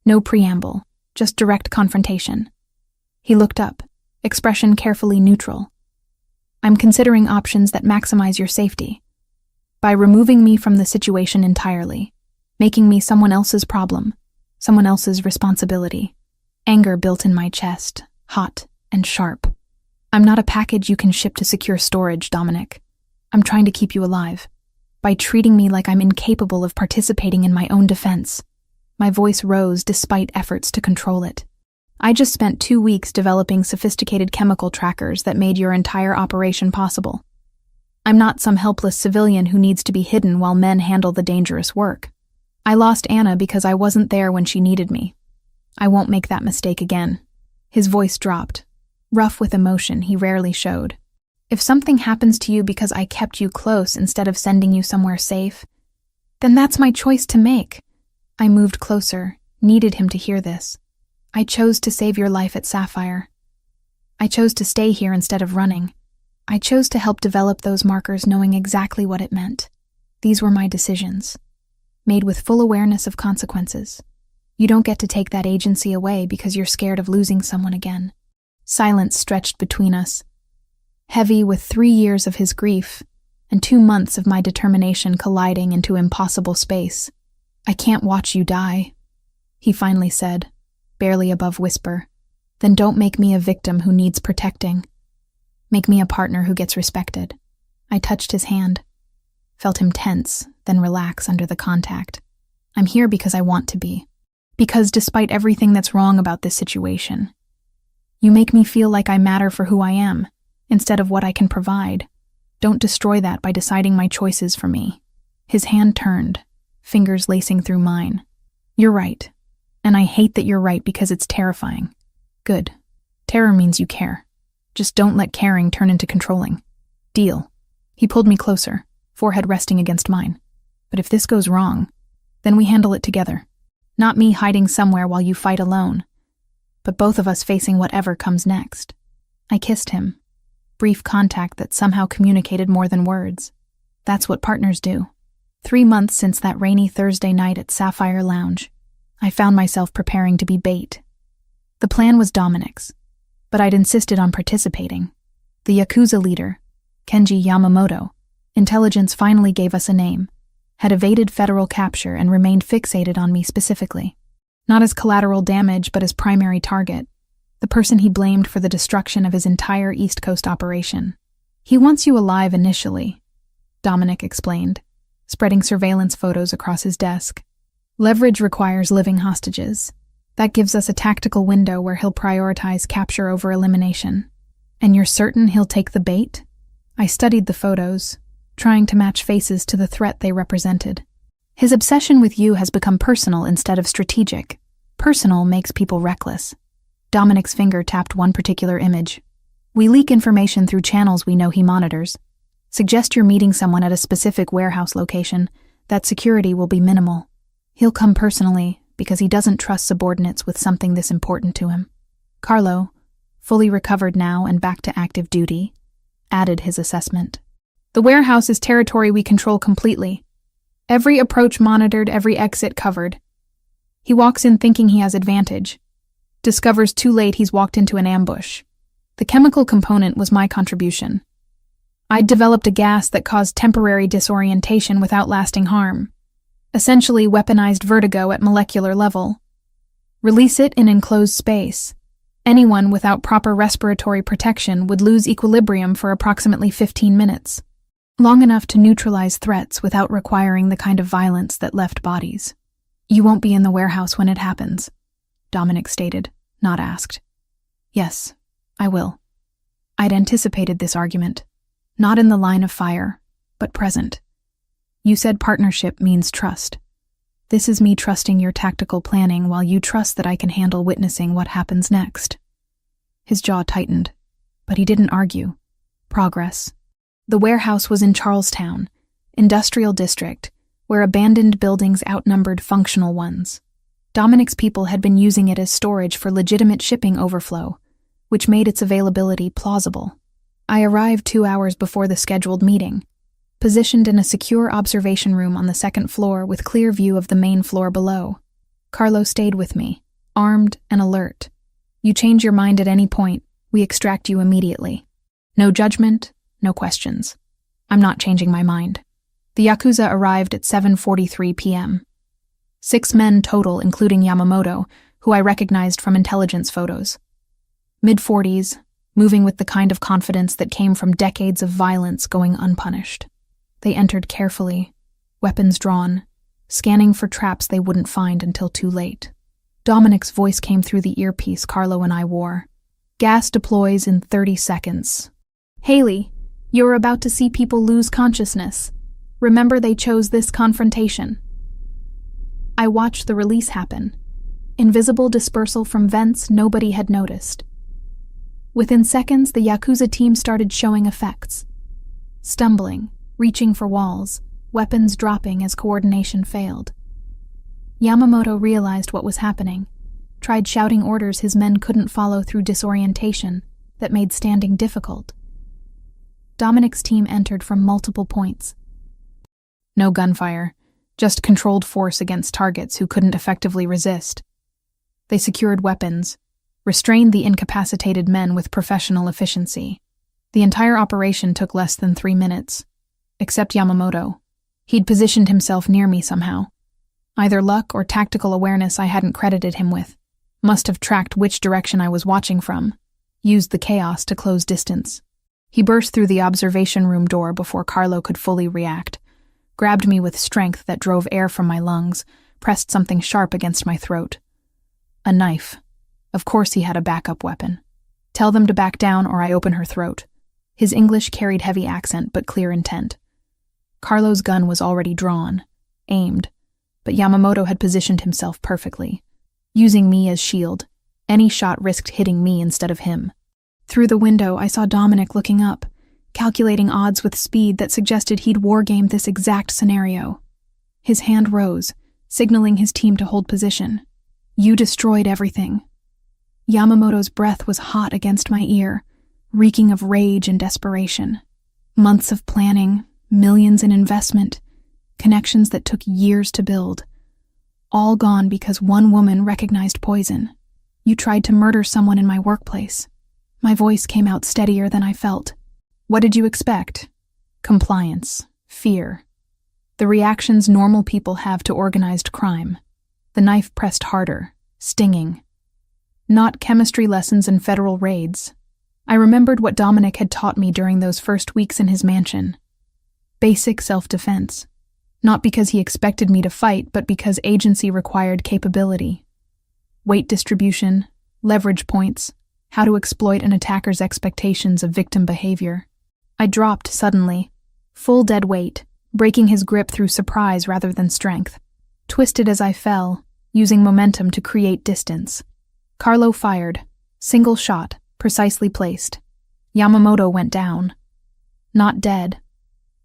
No preamble, just direct confrontation. He looked up, expression carefully neutral. I'm considering options that maximize your safety. By removing me from the situation entirely, making me someone else's problem, someone else's responsibility. Anger built in my chest, hot and sharp. I'm not a package you can ship to secure storage, Dominic. I'm trying to keep you alive. By treating me like I'm incapable of participating in my own defense. My voice rose despite efforts to control it. I just spent 2 weeks developing sophisticated chemical trackers that made your entire operation possible. I'm not some helpless civilian who needs to be hidden while men handle the dangerous work. I lost Anna because I wasn't there when she needed me. I won't make that mistake again. His voice dropped, rough with emotion he rarely showed. If something happens to you because I kept you close instead of sending you somewhere safe, then that's my choice to make. I moved closer, needed him to hear this. I chose to save your life at Sapphire. I chose to stay here instead of running. I chose to help develop those markers knowing exactly what it meant. These were my decisions, made with full awareness of consequences. You don't get to take that agency away because you're scared of losing someone again. Silence stretched between us, heavy with 3 years of his grief and 2 months of my determination colliding into impossible space. I can't watch you die, he finally said, barely above whisper. Then don't make me a victim who needs protecting. Make me a partner who gets respected. I touched his hand, felt him tense, then relax under the contact. I'm here because I want to be. Because despite everything that's wrong about this situation, you make me feel like I matter for who I am, instead of what I can provide. Don't destroy that by deciding my choices for me. His hand turned, fingers lacing through mine. You're right. And I hate that you're right because it's terrifying. Good. Terror means you care. Just don't let caring turn into controlling. Deal. He pulled me closer, forehead resting against mine. But if this goes wrong, then we handle it together. Not me hiding somewhere while you fight alone, but both of us facing whatever comes next. I kissed him. Brief contact that somehow communicated more than words. That's what partners do. 3 months since that rainy Thursday night at Sapphire Lounge, I found myself preparing to be bait. The plan was Dominic's, but I'd insisted on participating. The Yakuza leader, Kenji Yamamoto, intelligence finally gave us a name, had evaded federal capture and remained fixated on me specifically. Not as collateral damage, but as primary target, the person he blamed for the destruction of his entire East Coast operation. He wants you alive initially, Dominic explained, spreading surveillance photos across his desk. Leverage requires living hostages. That gives us a tactical window where he'll prioritize capture over elimination. And you're certain he'll take the bait? I studied the photos, trying to match faces to the threat they represented. His obsession with you has become personal instead of strategic. Personal makes people reckless. Dominic's finger tapped one particular image. We leak information through channels we know he monitors. Suggest you're meeting someone at a specific warehouse location. That security will be minimal. He'll come personally because he doesn't trust subordinates with something this important to him. Carlo, fully recovered now and back to active duty, added his assessment. The warehouse is territory we control completely. Every approach monitored, every exit covered. He walks in thinking he has advantage. Discovers too late he's walked into an ambush. The chemical component was my contribution. I'd developed a gas that caused temporary disorientation without lasting harm. Essentially weaponized vertigo at molecular level. Release it in enclosed space. Anyone without proper respiratory protection would lose equilibrium for approximately 15 minutes. Long enough to neutralize threats without requiring the kind of violence that left bodies. You won't be in the warehouse when it happens, Dominic stated, not asked. Yes, I will. I'd anticipated this argument. Not in the line of fire, but present. You said partnership means trust. This is me trusting your tactical planning while you trust that I can handle witnessing what happens next. His jaw tightened, but he didn't argue. Progress. The warehouse was in Charlestown, industrial district, where abandoned buildings outnumbered functional ones. Dominic's people had been using it as storage for legitimate shipping overflow, which made its availability plausible. I arrived 2 hours before the scheduled meeting, positioned in a secure observation room on the second floor with clear view of the main floor below. Carlo stayed with me, armed and alert. You change your mind at any point, we extract you immediately. No judgment, no questions. I'm not changing my mind. The Yakuza arrived at 7:43 p.m. 6 men total, including Yamamoto, who I recognized from intelligence photos. Mid-40s, moving with the kind of confidence that came from decades of violence going unpunished. They entered carefully, weapons drawn, scanning for traps they wouldn't find until too late. Dominic's voice came through the earpiece Carlo and I wore. Gas deploys in 30 seconds. Haley, you're about to see people lose consciousness. Remember they chose this confrontation. I watched the release happen. Invisible dispersal from vents nobody had noticed. Within seconds, the Yakuza team started showing effects. Stumbling, reaching for walls, weapons dropping as coordination failed. Yamamoto realized what was happening, tried shouting orders his men couldn't follow through disorientation that made standing difficult. Dominic's team entered from multiple points. No gunfire, just controlled force against targets who couldn't effectively resist. They secured weapons, restrained the incapacitated men with professional efficiency. The entire operation took less than 3 minutes, except Yamamoto. He'd positioned himself near me somehow. Either luck or tactical awareness I hadn't credited him with. Must have tracked which direction I was watching from. Used the chaos to close distance. He burst through the observation room door before Carlo could fully react. Grabbed me with strength that drove air from my lungs, pressed something sharp against my throat. A knife. Of course he had a backup weapon. Tell them to back down or I open her throat. His English carried heavy accent but clear intent. Carlo's gun was already drawn, aimed, but Yamamoto had positioned himself perfectly. Using me as shield, any shot risked hitting me instead of him. Through the window, I saw Dominic looking up, calculating odds with speed that suggested he'd wargamed this exact scenario. His hand rose, signaling his team to hold position. You destroyed everything. Yamamoto's breath was hot against my ear, reeking of rage and desperation. Months of planning, millions in investment, connections that took years to build. All gone because one woman recognized poison. You tried to murder someone in my workplace. My voice came out steadier than I felt. What did you expect? Compliance, fear. The reactions normal people have to organized crime. The knife pressed harder, stinging. Not chemistry lessons and federal raids. I remembered what Dominic had taught me during those first weeks in his mansion. Basic self-defense. Not because he expected me to fight, but because agency required capability. Weight distribution, leverage points, how to exploit an attacker's expectations of victim behavior. I dropped suddenly, full dead weight, breaking his grip through surprise rather than strength. Twisted as I fell, using momentum to create distance. Carlo fired, single shot, precisely placed. Yamamoto went down. Not dead.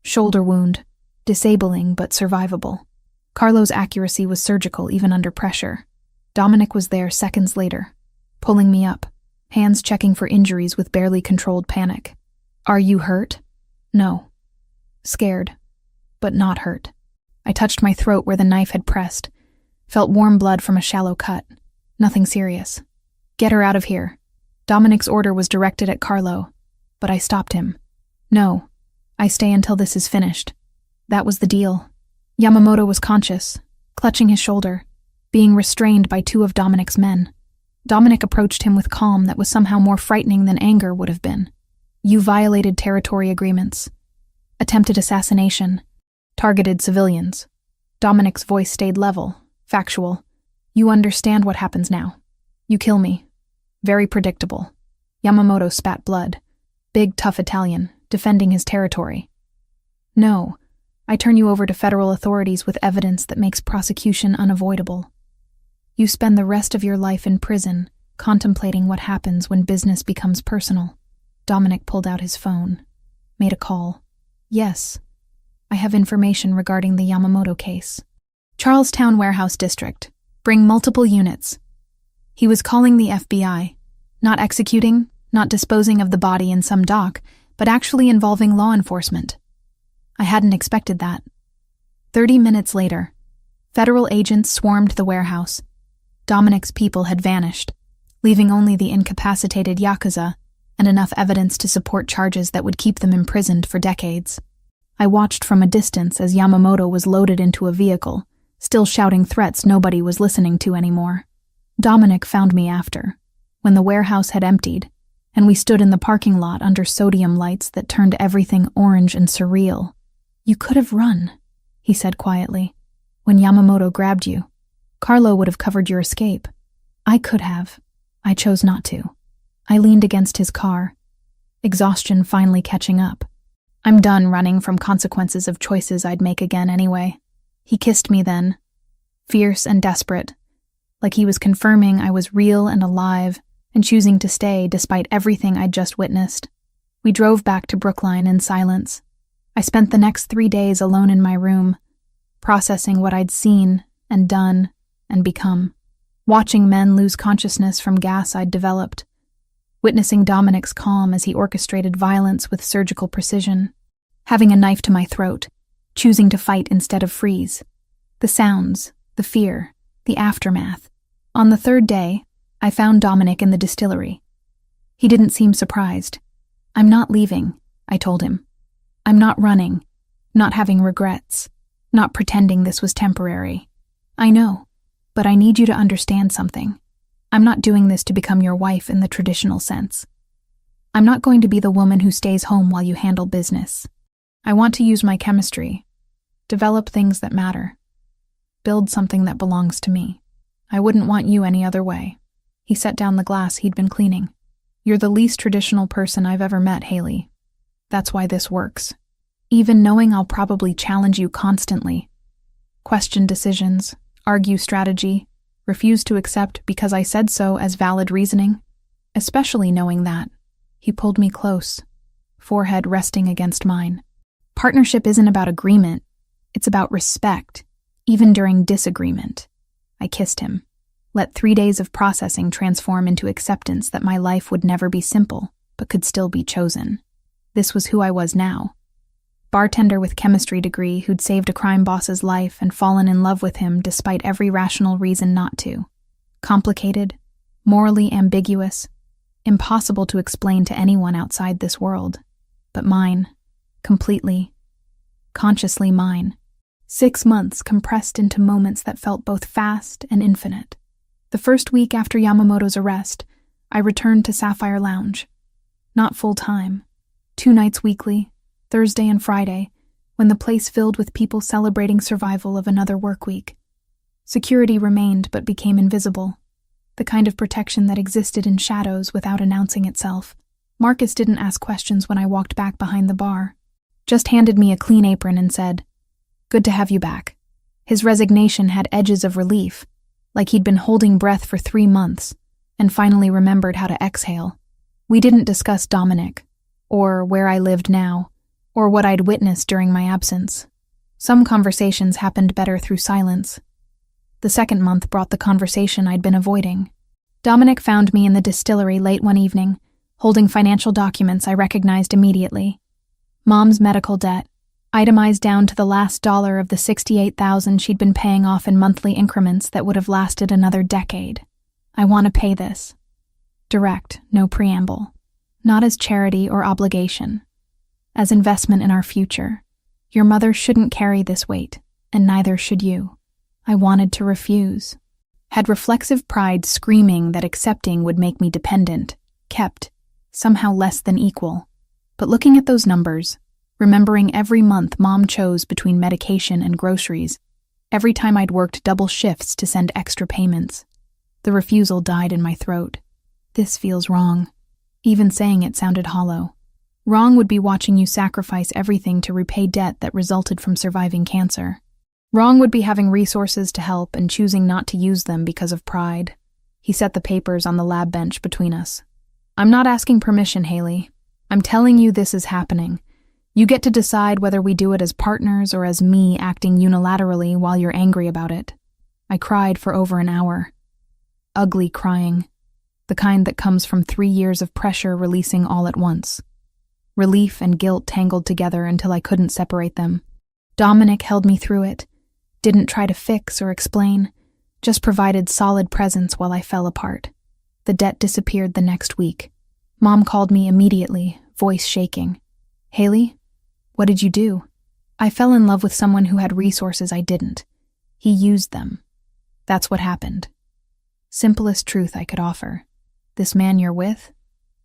Shoulder wound, disabling but survivable. Carlo's accuracy was surgical even under pressure. Dominic was there seconds later, pulling me up, hands checking for injuries with barely controlled panic. "Are you hurt?" "No." "Scared, but not hurt." I touched my throat where the knife had pressed, felt warm blood from a shallow cut. "Nothing serious." "Get her out of here." Dominic's order was directed at Carlo, but I stopped him. "No, I stay until this is finished." That was the deal. Yamamoto was conscious, clutching his shoulder, being restrained by two of Dominic's men. Dominic approached him with calm that was somehow more frightening than anger would have been. "You violated territory agreements, attempted assassination, targeted civilians." Dominic's voice stayed level, factual. "You understand what happens now. You kill me. Very predictable." Yamamoto spat blood. Big, tough Italian, defending his territory. "No, I turn you over to federal authorities with evidence that makes prosecution unavoidable. You spend the rest of your life in prison, contemplating what happens when business becomes personal." Dominic pulled out his phone, made a call. "Yes, I have information regarding the Yamamoto case. Charlestown Warehouse District. Bring multiple units." He was calling the FBI, not executing, not disposing of the body in some dock, but actually involving law enforcement. I hadn't expected that. 30 minutes later, federal agents swarmed the warehouse. Dominic's people had vanished, leaving only the incapacitated Yakuza and enough evidence to support charges that would keep them imprisoned for decades. I watched from a distance as Yamamoto was loaded into a vehicle, still shouting threats nobody was listening to anymore. Dominic found me after, when the warehouse had emptied, and we stood in the parking lot under sodium lights that turned everything orange and surreal. "You could have run," he said quietly. "When Yamamoto grabbed you, Carlo would have covered your escape. I could have. I chose not to." I leaned against his car, exhaustion finally catching up. "I'm done running from consequences of choices I'd make again anyway." He kissed me then, fierce and desperate, like he was confirming I was real and alive and choosing to stay despite everything I'd just witnessed. We drove back to Brookline in silence. I spent the next 3 days alone in my room, processing what I'd seen and done and become, watching men lose consciousness from gas I'd developed, witnessing Dominic's calm as he orchestrated violence with surgical precision, having a knife to my throat, choosing to fight instead of freeze. The sounds, the fear, the aftermath. On the 3rd day, I found Dominic in the distillery. He didn't seem surprised. "I'm not leaving," I told him. "I'm not running, not having regrets, not pretending this was temporary. I know, but I need you to understand something. I'm not doing this to become your wife in the traditional sense. I'm not going to be the woman who stays home while you handle business. I want to use my chemistry, develop things that matter, build something that belongs to me. I wouldn't want you any other way." He set down the glass he'd been cleaning. "You're the least traditional person I've ever met, Haley. That's why this works. Even knowing I'll probably challenge you constantly, question decisions, argue strategy, refuse to accept because I said so as valid reasoning, especially knowing that." He pulled me close, forehead resting against mine. "Partnership isn't about agreement, it's about respect, even during disagreement." I kissed him, let 3 days of processing transform into acceptance that my life would never be simple, but could still be chosen. This was who I was now. Bartender with chemistry degree who'd saved a crime boss's life and fallen in love with him despite every rational reason not to. Complicated, morally ambiguous, impossible to explain to anyone outside this world. But mine, completely, consciously mine. 6 months compressed into moments that felt both fast and infinite. The first week after Yamamoto's arrest, I returned to Sapphire Lounge. Not full-time, 2 nights weekly, Thursday and Friday, when the place filled with people celebrating survival of another work week. Security remained but became invisible, the kind of protection that existed in shadows without announcing itself. Marcus didn't ask questions when I walked back behind the bar, just handed me a clean apron and said, "Good to have you back." His resignation had edges of relief, like he'd been holding breath for 3 months, and finally remembered how to exhale. We didn't discuss Dominic, or where I lived now, or what I'd witnessed during my absence. Some conversations happened better through silence. The second month brought the conversation I'd been avoiding. Dominic found me in the distillery late one evening, holding financial documents I recognized immediately. Mom's medical debt, itemized down to the last dollar of the $68,000 she'd been paying off in monthly increments that would have lasted another decade. I want to pay this. Direct, no preamble. Not as charity or obligation. As investment in our future. Your mother shouldn't carry this weight, and neither should you. I wanted to refuse. Had reflexive pride screaming that accepting would make me dependent, kept, somehow less than equal. But looking at those numbers, remembering every month Mom chose between medication and groceries, every time I'd worked double shifts to send extra payments, the refusal died in my throat. This feels wrong. Even saying it sounded hollow. Wrong would be watching you sacrifice everything to repay debt that resulted from surviving cancer. Wrong would be having resources to help and choosing not to use them because of pride. He set the papers on the lab bench between us. I'm not asking permission, Haley. I'm telling you this is happening. You get to decide whether we do it as partners or as me acting unilaterally while you're angry about it. I cried for over an hour. Ugly crying. The kind that comes from 3 years of pressure releasing all at once. Relief and guilt tangled together until I couldn't separate them. Dominic held me through it, didn't try to fix or explain, just provided solid presence while I fell apart. The debt disappeared the next week. Mom called me immediately, voice shaking. Haley, what did you do? I fell in love with someone who had resources I didn't. He used them. That's what happened. Simplest truth I could offer. This man you're with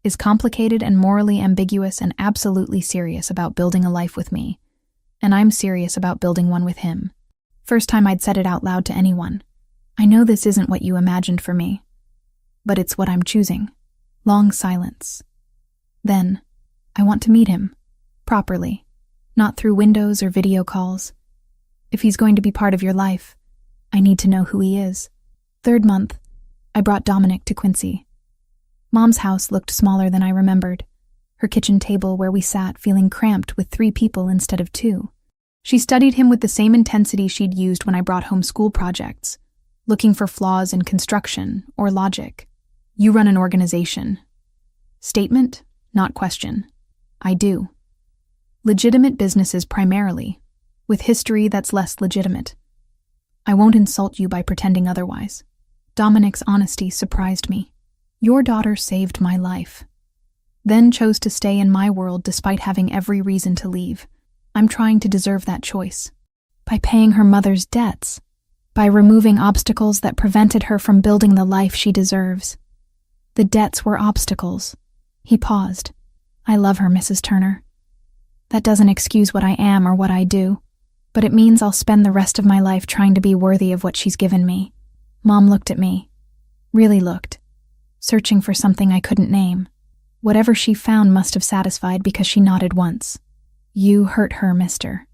is complicated and morally ambiguous and absolutely serious about building a life with me. And I'm serious about building one with him. First time I'd said it out loud to anyone. I know this isn't what you imagined for me, but it's what I'm choosing. Long silence. Then, I want to meet him. Properly. Not through windows or video calls. If he's going to be part of your life, I need to know who he is. 3rd month, I brought Dominic to Quincy. Mom's house looked smaller than I remembered. Her kitchen table where we sat feeling cramped with 3 people instead of 2. She studied him with the same intensity she'd used when I brought home school projects, looking for flaws in construction or logic. You run an organization. Statement, not question. I do. Legitimate businesses primarily, with history that's less legitimate. I won't insult you by pretending otherwise. Dominic's honesty surprised me. Your daughter saved my life. Then chose to stay in my world despite having every reason to leave. I'm trying to deserve that choice. By paying her mother's debts. By removing obstacles that prevented her from building the life she deserves. The debts were obstacles. He paused. I love her, Mrs. Turner. That doesn't excuse what I am or what I do, but it means I'll spend the rest of my life trying to be worthy of what she's given me. Mom looked at me. Really looked. Searching for something I couldn't name. Whatever she found must have satisfied because she nodded once. You hurt her, mister.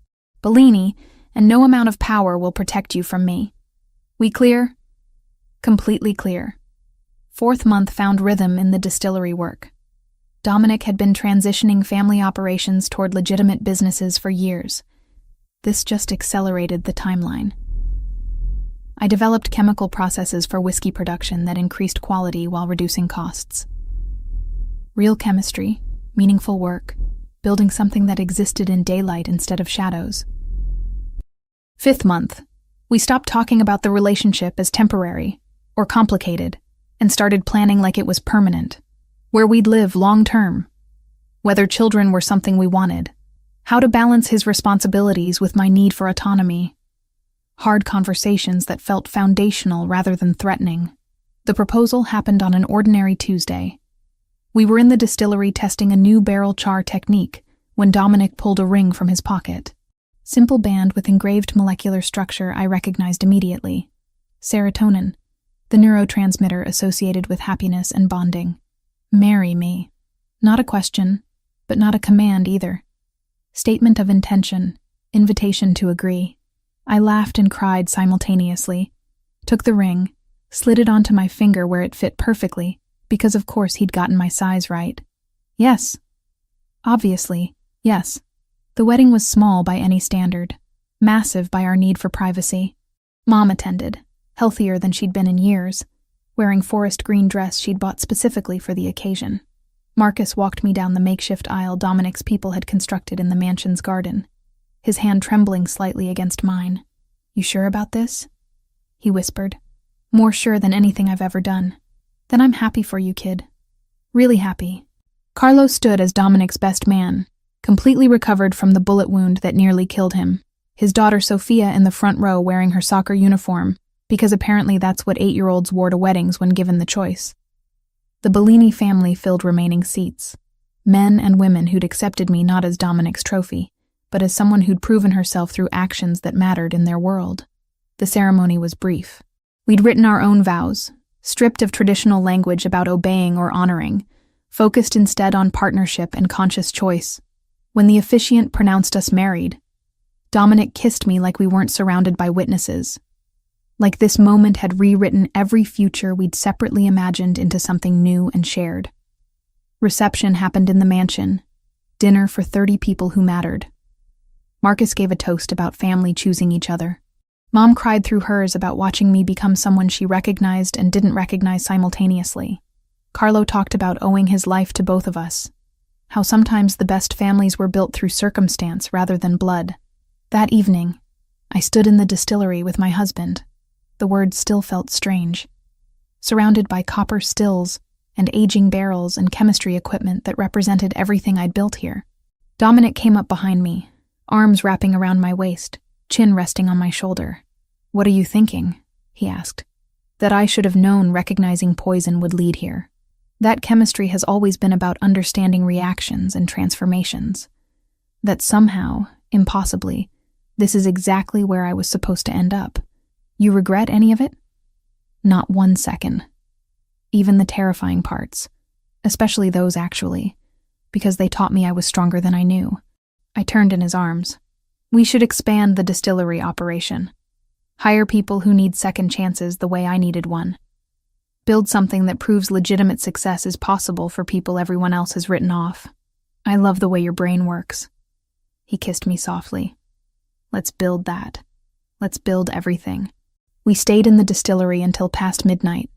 Bellini, and no amount of power will protect you from me. We clear? Completely clear. 4th month found rhythm in the distillery work. Dominic had been transitioning family operations toward legitimate businesses for years. This just accelerated the timeline. I developed chemical processes for whiskey production that increased quality while reducing costs. Real chemistry, meaningful work, building something that existed in daylight instead of shadows. 5th month, we stopped talking about the relationship as temporary or complicated and started planning like it was permanent, where we'd live long-term, whether children were something we wanted, how to balance his responsibilities with my need for autonomy. Hard conversations that felt foundational rather than threatening. The proposal happened on an ordinary Tuesday. We were in the distillery testing a new barrel char technique when Dominic pulled a ring from his pocket. Simple band with engraved molecular structure I recognized immediately. Serotonin, the neurotransmitter associated with happiness and bonding. Marry me. Not a question, but not a command either. Statement of intention, invitation to agree. I laughed and cried simultaneously, took the ring, slid it onto my finger where it fit perfectly, because of course he'd gotten my size right. Yes. Obviously, yes. The wedding was small by any standard, massive by our need for privacy. Mom attended, healthier than she'd been in years. wearing forest green dress she'd bought specifically for the occasion. Marcus walked me down the makeshift aisle Dominic's people had constructed in the mansion's garden, his hand trembling slightly against mine. "You sure about this?" he whispered. "More sure than anything I've ever done." "Then I'm happy for you, kid. Really happy." Carlo stood as Dominic's best man, completely recovered from the bullet wound that nearly killed him. His daughter Sophia in the front row wearing her soccer uniform, because apparently that's what 8-year-olds wore to weddings when given the choice. The Bellini family filled remaining seats. Men and women who'd accepted me not as Dominic's trophy, but as someone who'd proven herself through actions that mattered in their world. The ceremony was brief. We'd written our own vows, stripped of traditional language about obeying or honoring, focused instead on partnership and conscious choice. When the officiant pronounced us married, Dominic kissed me like we weren't surrounded by witnesses. Like this moment had rewritten every future we'd separately imagined into something new and shared. Reception happened in the mansion. Dinner for 30 people who mattered. Marcus gave a toast about family choosing each other. Mom cried through hers about watching me become someone she recognized and didn't recognize simultaneously. Carlo talked about owing his life to both of us. How sometimes the best families were built through circumstance rather than blood. That evening, I stood in the distillery with my husband. The words still felt strange. Surrounded by copper stills and aging barrels and chemistry equipment that represented everything I'd built here. Dominic came up behind me, arms wrapping around my waist, chin resting on my shoulder. "What are you thinking?" he asked. That I should have known recognizing poison would lead here. That chemistry has always been about understanding reactions and transformations. That somehow, impossibly, this is exactly where I was supposed to end up. You regret any of it? Not 1 second. Even the terrifying parts, especially those actually, because they taught me I was stronger than I knew. I turned in his arms. "We should expand the distillery operation. Hire people who need second chances the way I needed one. Build something that proves legitimate success is possible for people everyone else has written off. I love the way your brain works." He kissed me softly. "Let's build that. Let's build everything." We stayed in the distillery until past midnight,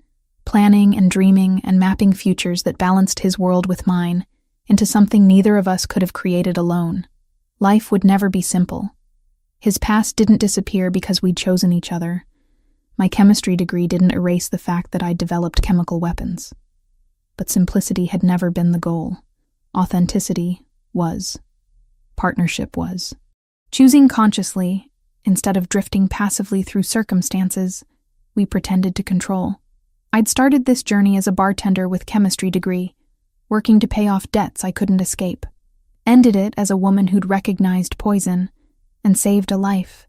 planning and dreaming and mapping futures that balanced his world with mine into something neither of us could have created alone. Life would never be simple. His past didn't disappear because we'd chosen each other. My chemistry degree didn't erase the fact that I'd developed chemical weapons. But simplicity had never been the goal. Authenticity was. Partnership was. Choosing consciously, instead of drifting passively through circumstances we pretended to control. I'd started this journey as a bartender with chemistry degree, working to pay off debts I couldn't escape. Ended it as a woman who'd recognized poison and saved a life,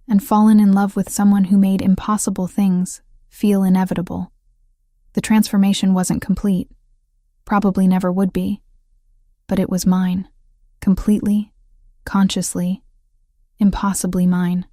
and fallen in love with someone who made impossible things feel inevitable. The transformation wasn't complete, probably never would be, but it was mine, completely, consciously, impossibly mine.